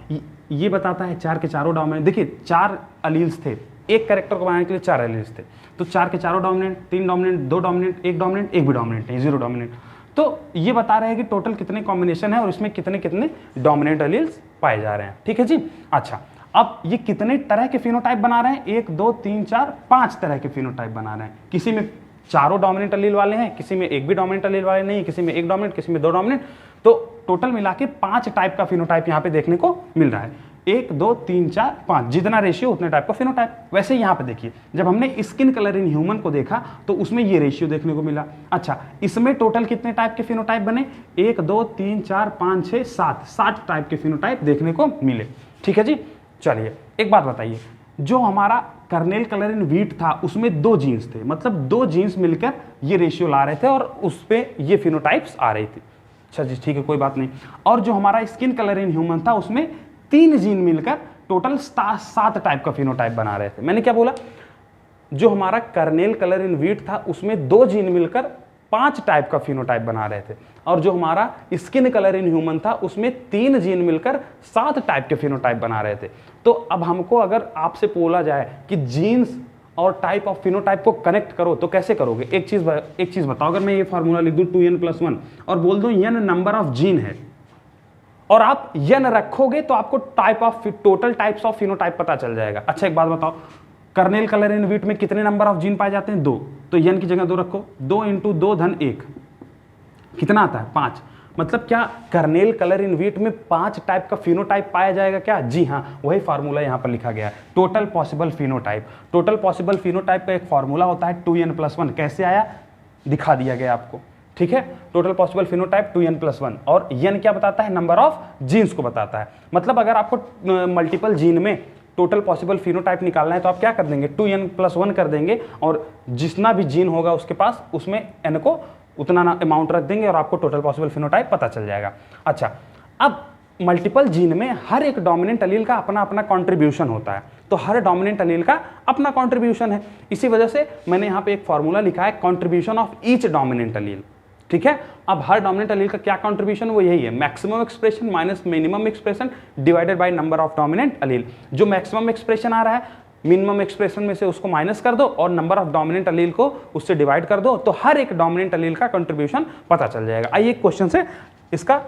ये बताता है चार के चारों डोमिनेंट। देखिए, 4 अलील्स थे, एक कैरेक्टर को बनाने के लिए 4 एलिमेंट्स थे, तो 4 के चारों डोमिनेंट, 3 डोमिनेंट, 2 डोमिनेंट, 1 डोमिनेंट, एक भी डोमिनेंट नहीं, 0 डोमिनेंट। तो ये बता रहे हैं कि टोटल कितने कॉम्बिनेशन है और इसमें कितने कितने डोमिनेंट एलील्स पाए जा रहे हैं। ठीक है जी। अच्छा, अब ये कितने तरह के फिनोटाइप बना रहे हैं? 1 2 3 4 5 तरह के फिनोटाइप बना रहे हैं। किसी में चारों डोमिनेंट एलील वाले हैं, किसी में एक भी डोमिनेंट एलील वाले नहीं, किसी में एक डोमिनेंट, किसी में 2 डोमिनेंट। तो टोटल मिला के 5 टाइप का फिनोटाइप यहाँ पे देखने को मिल रहा है। 1 2 3 4 5, जितना रेशियो उतने टाइप का फिनोटाइप। वैसे यहाँ पे देखिए, जब हमने स्किन कलर इन ह्यूमन को देखा तो उसमें ये रेशियो देखने को मिला। अच्छा, इसमें टोटल कितने टाइप के फिनोटाइप बने? 1 2 3 4 5 6 7 टाइप के फिनोटाइप देखने को मिले। ठीक है जी। चलिए, एक बात बताइए, जो हमारा कर्नेल कलर इन व्हीट था उसमें 2 जीन्स थे, मतलब 2 जीन्स मिलकर ये रेशियो ला रहे थे और उस पे ये फिनोटाइप्स आ रही थी। अच्छा जी, ठीक है, कोई बात नहीं। और जो हमारा स्किन कलर इन ह्यूमन था उसमें 3 जीन मिलकर टोटल 7 टाइप का फिनोटाइप बना रहे थे। मैंने क्या बोला? जो हमारा कर्नेल कलर इन व्हीट था उसमें 2 जीन मिलकर 5 टाइप का फिनोटाइप बना रहे थे, और जो हमारा स्किन कलर इन ह्यूमन था उसमें 3 जीन मिलकर 7 टाइप के फिनोटाइप बना रहे थे। तो अब हमको अगर आपसे बोला जाए कि जीन्स और टाइप ऑफ फिनोटाइप को कनेक्ट करो तो कैसे करोगे? एक चीज बताओ, अगर मैं ये फार्मूला लिख दूं 2n+1 और बोल दूं n नंबर ऑफ जीन है और आप n रखोगे तो आपको टोटल टाइप्स ऑफ फिनोटाइप पता चल जाएगा। अच्छा, एक बात बताओ, कर्नेल कलर इन व्हीट में कितने नंबर ऑफ जीन पाए जाते हैं? 2, तो n की जगह 2 रखो। 2 × 2 = 1 कितना आता है? 5। मतलब क्या कर्नेल कलर इन व्हीट में 5 टाइप का फिनोटाइप पाया जाएगा क्या? जी हाँ, वही फार्मूला यहाँ पर लिखा गया है, total possible phenotype. Total possible phenotype का एक फार्मूला होता है 2n+1। कैसे आया? दिखा दिया गया आपको। ठीक है, टोटल पॉसिबल फिनोटाइप 2n+1, और n क्या बताता है? नंबर ऑफ जीन्स को बताता है। मतलब अगर आपको मल्टीपल जीन में टोटल पॉसिबल फिनोटाइप निकालना है तो आप क्या कर देंगे? 2n+1 कर देंगे, और जितना भी जीन होगा उसके पास उसमें n को उतना अमाउंट रख देंगे और आपको टोटल पॉसिबल फिनोटाइप पता चल जाएगा। अच्छा, अब मल्टीपल जीन में हर एक डोमिनेंट एलील का अपना अपना कंट्रीब्यूशन होता है, तो हर डोमिनेंट एलील का अपना कंट्रीब्यूशन है। इसी वजह से मैंने यहाँ पे एक फॉर्मूला लिखा है, contribution of each dominant allele. ठीक है, अब हर डोमिनेंट एलील का क्या कंट्रीब्यूशन? वो यही है, maximum expression minus minimum expression divided by number of dominant allele. जो मैक्सिमम एक्सप्रेशन आ रहा है, मिनिमम एक्सप्रेशन में से उसको माइनस कर दो और नंबर ऑफ डोमिनेंट एलील को उससे डिवाइड कर दो, तो हर एक डोमिनेंट एलील का कंट्रीब्यूशन पता चल जाएगा। आइए एक क्वेश्चन से इसका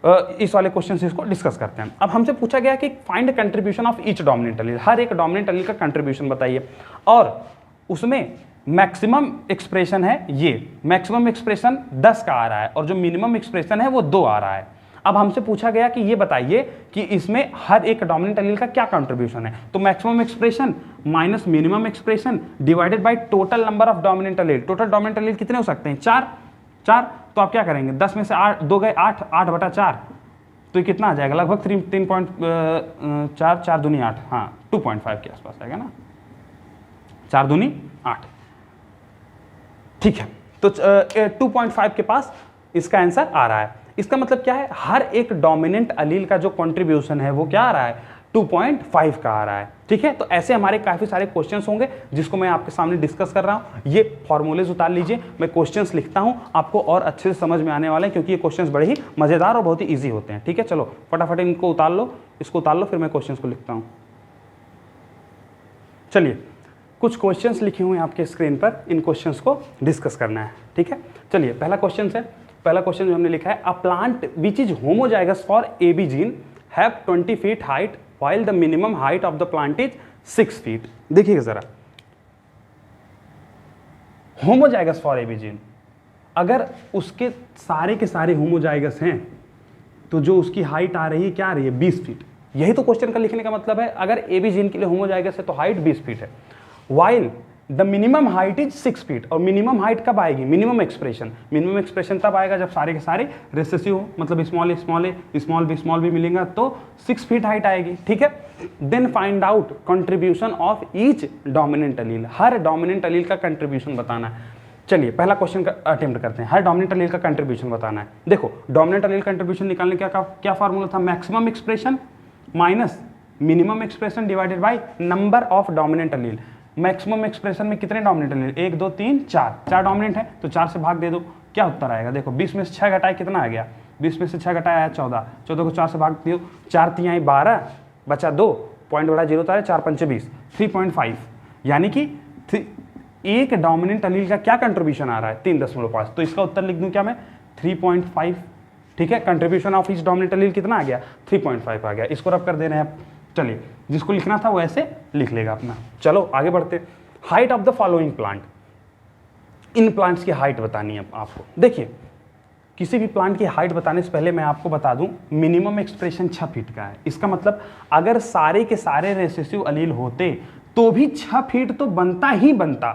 इस वाले क्वेश्चन से इसको डिस्कस करते हैं। अब हमसे पूछा गया कि find contribution of each dominant allele, हर एक डोमिनेंट एलील का कंट्रीब्यूशन बताइए, और उसमें मैक्सिमम एक्सप्रेशन है, ये मैक्सिमम एक्सप्रेशन 10 का आ रहा है और जो मिनिमम एक्सप्रेशन है वो 2 आ रहा है। अब हमसे पूछा गया कि ये बताइए कि इसमें हर एक डोमिनेंट एलील का क्या कंट्रीब्यूशन है, तो maximum expression minus minimum expression divided by total number of dominant allele. Total dominant allele कितने हो सकते हैं? 4। तो आप क्या करेंगे? 10 में से 8 2 गए 8, 8/4, तो ये कितना आ जाएगा? लगभग 3.4, 4 दूनी 8, हाँ 2.5 के आसपास आएगा ना, 4 दूनी 8। ठीक है, तो 2.5 के पास इसका आंसर आ रहा है। इसका मतलब क्या है? हर एक डोमिनेंट एलील का जो कंट्रीब्यूशन है वो क्या आ रहा है? 2.5 का आ रहा है। ठीक है, तो ऐसे हमारे काफी सारे क्वेश्चंस होंगे जिसको मैं आपके सामने डिस्कस कर रहा हूं। ये फॉर्मूलेज उतार लीजिए, मैं क्वेश्चंस लिखता हूं, आपको और अच्छे से समझ में आने वाले हैं क्योंकि ये क्वेश्चंस बड़े ही मजेदार और बहुत ही ईजी होते हैं। ठीक है, चलो फटाफट इनको उतार लो, इसको उतार लो, फिर मैं क्वेश्चंस को लिखता हूं। चलिए, कुछ क्वेश्चंस लिखे हुए हैं आपके स्क्रीन पर, इन क्वेश्चंस को डिस्कस करना है। ठीक है, चलिए पहला क्वेश्चन है, पहला क्वेश्चन जो हमने लिखा है, a plant which is homozygous for AB gene have 20 feet height while the minimum height of the plant is 6 feet। देखिएगा जरा, होमोजाइगस फॉर AB जीन, अगर उसके सारे के सारे होमोजाइगस हैं तो जो उसकी हाइट आ रही है क्या आ रही है, 20 फीट। यही तो क्वेश्चन का लिखने का मतलब है, अगर AB जीन के लिए होमोजाइगस है तो हाइट 20 फीट है, while the minimum height is 6 feet. और मिनिमम हाइट कब आएगी, मिनिमम एक्सप्रेशन तब आएगा जब सारे के सारे रेसेसिव हो, मतलब स्मॉल बी मिलेगा तो 6 फीट हाइट आएगी। ठीक है, then find out contribution of each dominant allele, हर डोमिनेंट अलील का कंट्रीब्यूशन बताना है। चलिए पहला क्वेश्चन का अटेम्प्ट करते हैं, हर डोमिनेंट अलील का कंट्रीब्यूशन बताना है। देखो, डोमिनेंट अलील कंट्रीब्यूशन निकालने का क्या फार्मूला था, maximum expression minus minimum expression divided by number of dominant Aleel. Maximum expression में कितने डोमिनेंट अलील, 1 2 3 4 डोमिनेंट है तो 4 से भाग दे दो, क्या उत्तर आएगा। देखो 20 में से 6 घटाए कितना आ गया, 20 में से 6 घटाया आया 14, 14 को 4 से भाग दो, 4 3 12 बचा 2, पॉइंट बड़ा 0 था, 4 5 20, 3.5, यानी कि एक डोमिनेंट अलील का क्या कंट्रीब्यूशन आ रहा है, 3.5। तो इसका उत्तर लिख दूं क्या मैं, 3.5। ठीक है, कंट्रीब्यूशन ऑफ इस डोमिनेंट अलील कितना आ गया, 3.5 आ गया। इसको रब कर देना है। चलिए, जिसको लिखना था वो ऐसे लिख लेगा अपना। चलो आगे बढ़ते, height of the following plant, in plants की हाइट बतानी है आपको। देखिए, किसी भी प्लांट की हाइट बताने से पहले मैं आपको बता दूं, मिनिमम एक्सप्रेशन 6 फीट का है। इसका मतलब अगर सारे के सारे रेसेसिव अलील होते तो भी 6 फीट तो बनता ही बनता।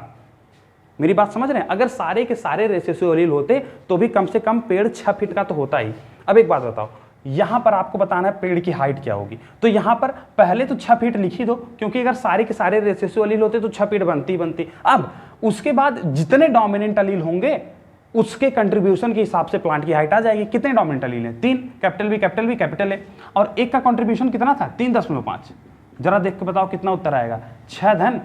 मेरी बात समझ रहे हैं, अगर सारे के सारे रेसेसिव अलील होते तो भी कम से कम पेड़ 6 फीट का तो होता ही। अब एक बात बताओ, यहां पर आपको बताना है पेड़ की हाइट क्या होगी, तो यहां पर पहले तो 6 फीट लिख ही दो, क्योंकि अगर सारे के सारे रेसेसिव अलील होते तो 6 फीट बनती। अब उसके बाद जितने डोमिनेंट अलील होंगे उसके कंट्रीब्यूशन के हिसाब से प्लांट की हाइट आ जाएगी। कितने डोमिनेंट अलील हैं, 3, कैपिटल बी कैपिटल ए, और एक का कंट्रीब्यूशन कितना था, 3.5। जरा देख के बताओ कितना उत्तर आएगा, 6 धन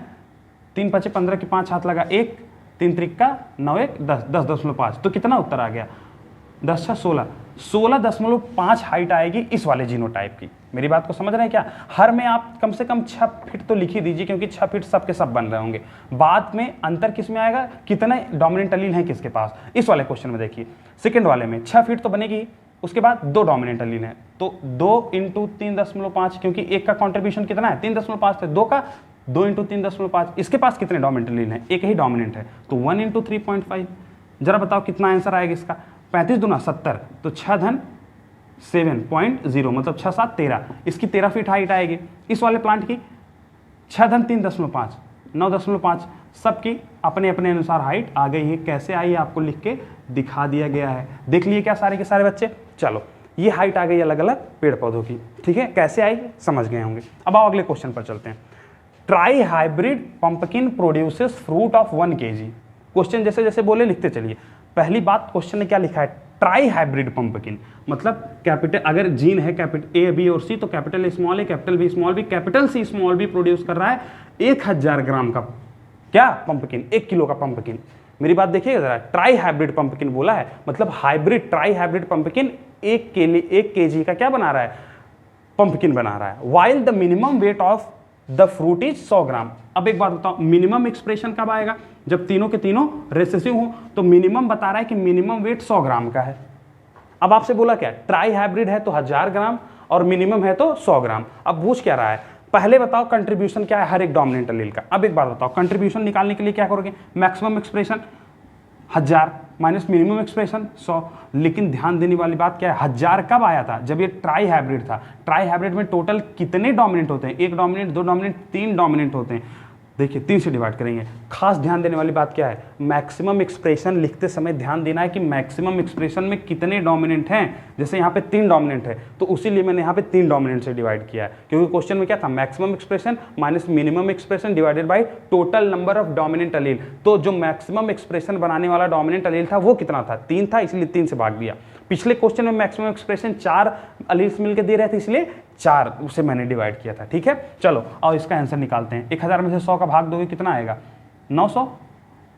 3 5 15 की 5 हाथ लगा 1, 3 त्रिक का 9 1 10, 10.5। तो कितना उत्तर आ गया, 10 6 16, 16.5 हाइट आएगी इस वाले जीनोटाइप की। मेरी बात को समझ रहे हैं क्या, हर में आप कम से कम 6 फीट तो लिख ही दीजिए, क्योंकि 6 फीट सब के सब बन रहे होंगे। बाद में अंतर किस में आएगा, कितने डोमिनेंट अलील हैं किसके पास। इस वाले क्वेश्चन में देखिए, सेकंड वाले में 6 फीट तो बनेगी, उसके बाद 2 डोमिनेंट अलील हैं, तो 2 × 3.5, क्योंकि एक का कॉन्ट्रीब्यूशन कितना है, 3.5 है, 2 का 2 × 3.5। इसके पास कितने डोमिनेंट अलील हैं, एक ही डोमिनेंट है, तो 1 × 3.5। जरा बताओ कितना आंसर आएगा इसका, 35 दूना 70, तो 6 धन 7.0, मतलब 6 7 13, इसकी 13 फीट हाइट आएगी। इस वाले प्लांट की 6 धन 3.5, 9.5, सबकी अपने अपने अनुसार हाइट आ गई है। कैसे आई है आपको लिख के दिखा दिया गया है, देख लिए क्या सारे के सारे बच्चे। चलो, ये हाइट आ गई अलग अलग पेड़ पौधों की। ठीक है, कैसे आई समझ गए होंगे। अब आओ अगले क्वेश्चन पर चलते हैं। Try hybrid pumpkin produces fruit of 1 kg। Question जैसे जैसे बोले लिखते चलिए। पहली बात, क्वेश्चन ने क्या लिखा है, ट्राई हाइब्रिड पंपकिन, मतलब कैपिटल अगर जीन है कैपिटल ए बी और सी, तो capital A small A, capital B small B, capital C small B produce कर रहा है 1000 ग्राम का क्या पंपकिन, 1 किलो का पंपकिन। मेरी बात देखिएगा जरा, ट्राई हाइब्रिड पंपकिन बोला है, मतलब hybrid try hybrid pumpkin 1 kg का क्या बना रहा है, पंपकिन बना रहा है। While the minimum weight of the fruit is 100 ग्राम। अब एक बात बताओ, मिनिमम एक्सप्रेशन कब आएगा, जब तीनों के तीनों रेसेसिव हो, तो मिनिमम बता रहा है कि मिनिमम वेट 100 ग्राम का है। अब आपसे बोला क्या, ट्राई हाइब्रिड है तो 1000 ग्राम और मिनिमम है तो 100 ग्राम। अब पूछ क्या रहा है, पहले बताओ कंट्रीब्यूशन क्या है हर एक डोमिनेंट अलील का। अब एक बात बताओ, कंट्रीब्यूशन निकालने के लिए क्या करोगे, maximum expression 1000 minus minimum expression 100। लेकिन ध्यान देने वाली बात क्या है, 1000 कब आया था, जब ये ट्राई हाइब्रिड था। ट्राई हाइब्रिड में टोटल कितने डोमिनेंट होते हैं, 1 डोमिनेंट 2 डोमिनेंट 3 डोमिनेंट होते हैं। देखिए 3 से डिवाइड करेंगे। खास ध्यान देने वाली बात क्या है, मैक्सिमम एक्सप्रेशन लिखते समय ध्यान देना है कि मैक्सिमम एक्सप्रेशन में कितने डोमिनेंट हैं। जैसे यहाँ पे 3 डोमिनेंट है तो उसी लिए मैंने यहाँ पे 3 डोमिनेंट से डिवाइड किया है, क्योंकि क्वेश्चन में क्या था, maximum expression minus minimum expression divided by total number of dominant अलील। तो जो मैक्सिमम एक्सप्रेशन बनाने वाला डोमिनेंट अलील था वो कितना था, 3 था, इसलिए 3 से भाग दिया। पिछले क्वेश्चन में मैक्सिमम एक्सप्रेशन 4 अलील्स मिलकर दे रहे थे, इसलिए 4 उसे मैंने डिवाइड किया था। ठीक है, चलो और इसका आंसर निकालते हैं। 1000 में से 100 का भाग दोगे कितना आएगा? 900।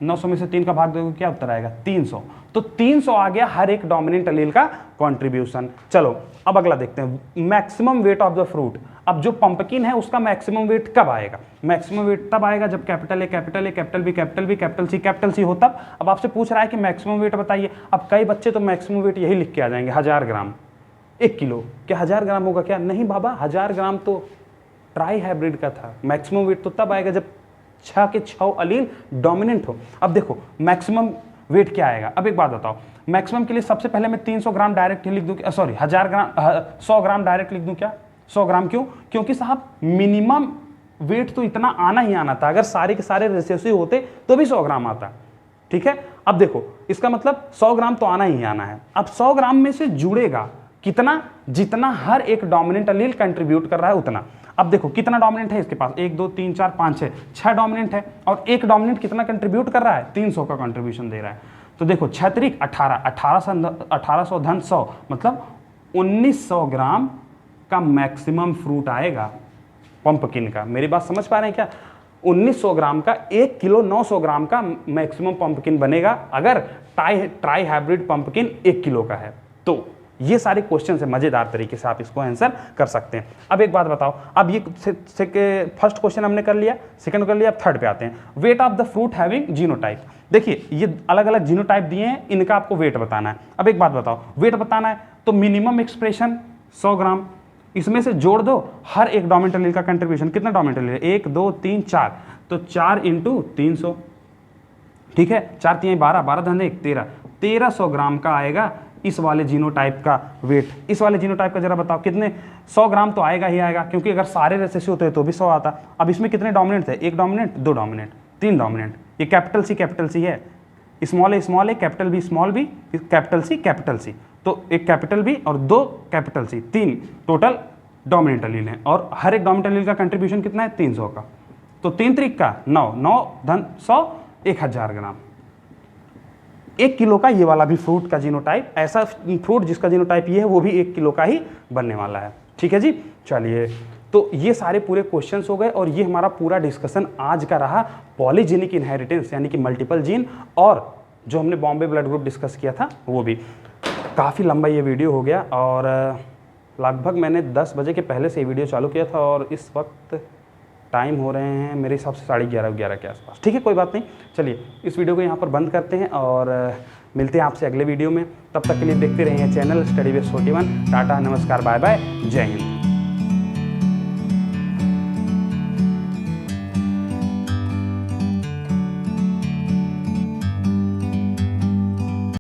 900 में से 3 का भाग दोगे क्या उत्तर आएगा? 300। तो 300 आ गया हर एक डोमिनेंट अलील का कंट्रीब्यूशन। चलो अब अगला देखते हैं, maximum weight of the fruit. अब जो पंपकिन है उसका मैक्सिमम वेट कब आएगा? मैक्सिमम वेट तब आएगा जब capital A, capital A, capital B, capital B, capital C हो तब। अब आपसे पूछ रहा है कि मैक्सिमम वेट बताइए। अब कई बच्चे तो मैक्सिमम वेट यही लिख के आ जाएंगे 1000 ग्राम, 1 किलो। क्या 1000 ग्राम होगा क्या? नहीं बाबा, 1000 ग्राम तो ट्राई हाइब्रिड का था। मैक्सिमम वेट तो तब आएगा जब 6 के 6 अलील डोमिनेंट हो। अब देखो मैक्सिमम वेट क्या आएगा। अब एक बात बताओ, मैक्सिमम के लिए सबसे पहले मैं 300 ग्राम डायरेक्ट लिख दूं, सॉरी 1000 ग्राम 100 ग्राम डायरेक्ट लिख दूं क्या? 100 ग्राम क्यों? क्योंकि साहब मिनिमम वेट तो इतना आना ही आना था। अगर सारे के सारे रेसिसिव होते तो भी 100 ग्राम आता। ठीक है, अब देखो इसका मतलब 100 ग्राम तो आना ही आना है। अब 100 ग्राम में से जुड़ेगा कितना? जितना हर एक डोमिनेंट अलील कंट्रीब्यूट कर रहा है उतना। अब देखो कितना डोमिनेंट है इसके पास? 1 2 3 4 5 6 डोमिनेंट है, और एक डोमिनेंट कितना कंट्रीब्यूट कर रहा है? 300 का कंट्रीब्यूशन दे रहा है। तो देखो 6 त्रिक 18, 1800 धन 100 मतलब 1900 ग्राम का मैक्सिमम फ्रूट आएगा पंपकिन का। मेरी बात समझ पा रहे हैं क्या? 1900 ग्राम का 1 किलो 900 ग्राम का मैक्सिमम पंपकिन बनेगा अगर ट्राई हाइब्रिड पंपकिन 1 किलो का है। तो ये सारे क्वेश्चन है, मजेदार तरीके से आप इसको आंसर कर सकते हैं। अब एक बात बताओ, अब ये फर्स्ट क्वेश्चन हमने कर लिया, सेकंड कर लिया, अब थर्ड पे आते हैं। Weight of the fruit having genotype. देखिए ये अलग अलग जीनोटाइप दिए हैं, इनका आपको वेट बताना है। अब एक बात बताओ, वेट बताना है तो मिनिमम एक्सप्रेशन 100 ग्राम, इसमें से जोड़ दो हर एक डोमिनेंट अलील का कंट्रीब्यूशन। कितना डोमिनेंट अलील? 1 2 3 4, तो 4 × 300। ठीक है, 4 3 12, 12 धन 1 13, 1300 ग्राम का आएगा इस वाले जीनोटाइप का वेट। इस वाले जीनोटाइप का जरा बताओ कितने? 100 ग्राम तो आएगा ही आएगा, क्योंकि अगर सारे रेसेसिव होते तो भी 100 आता। अब इसमें कितने डोमिनेंट थे? 1 डोमिनेंट, 2 डोमिनेंट, 3 डोमिनेंट। ये कैपिटल सी है, स्मॉल ए, capital B, small B, capital C. तो एक कैपिटल बी और 2 capital C, 3 total dominant allele हैं। और हर एक डोमिनेंट अलील का कंट्रीब्यूशन कितना है? 300 का। तो 3 त्रिक का 9, 9 धन 100, 1000 ग्राम। 1 किलो का ये वाला भी फ्रूट का जीनोटाइप, ऐसा फ्रूट जिसका जीनोटाइप ये है वो भी 1 किलो का ही बनने वाला है। ठीक है जी, चलिए तो ये सारे पूरे क्वेश्चंस हो गए, और ये हमारा पूरा डिस्कशन आज का रहा पॉलीजेनिक इनहेरिटेंस यानी कि मल्टीपल जीन, और जो हमने बॉम्बे ब्लड ग्रुप डिस्कस किया था वो भी। काफ़ी लंबा ये वीडियो हो गया, और लगभग मैंने 10 बजे के पहले से ये वीडियो चालू किया था, और इस वक्त टाइम हो रहे हैं मेरे हिसाब से 11:30 के आसपास। ठीक है, कोई बात नहीं, चलिए इस वीडियो को यहाँ पर बंद करते हैं, और मिलते हैं आपसे अगले वीडियो में। तब तक के लिए देखते रहिए चैनल स्टडी बेस 41। टाटा, नमस्कार, बाय बाय, जय हिंद।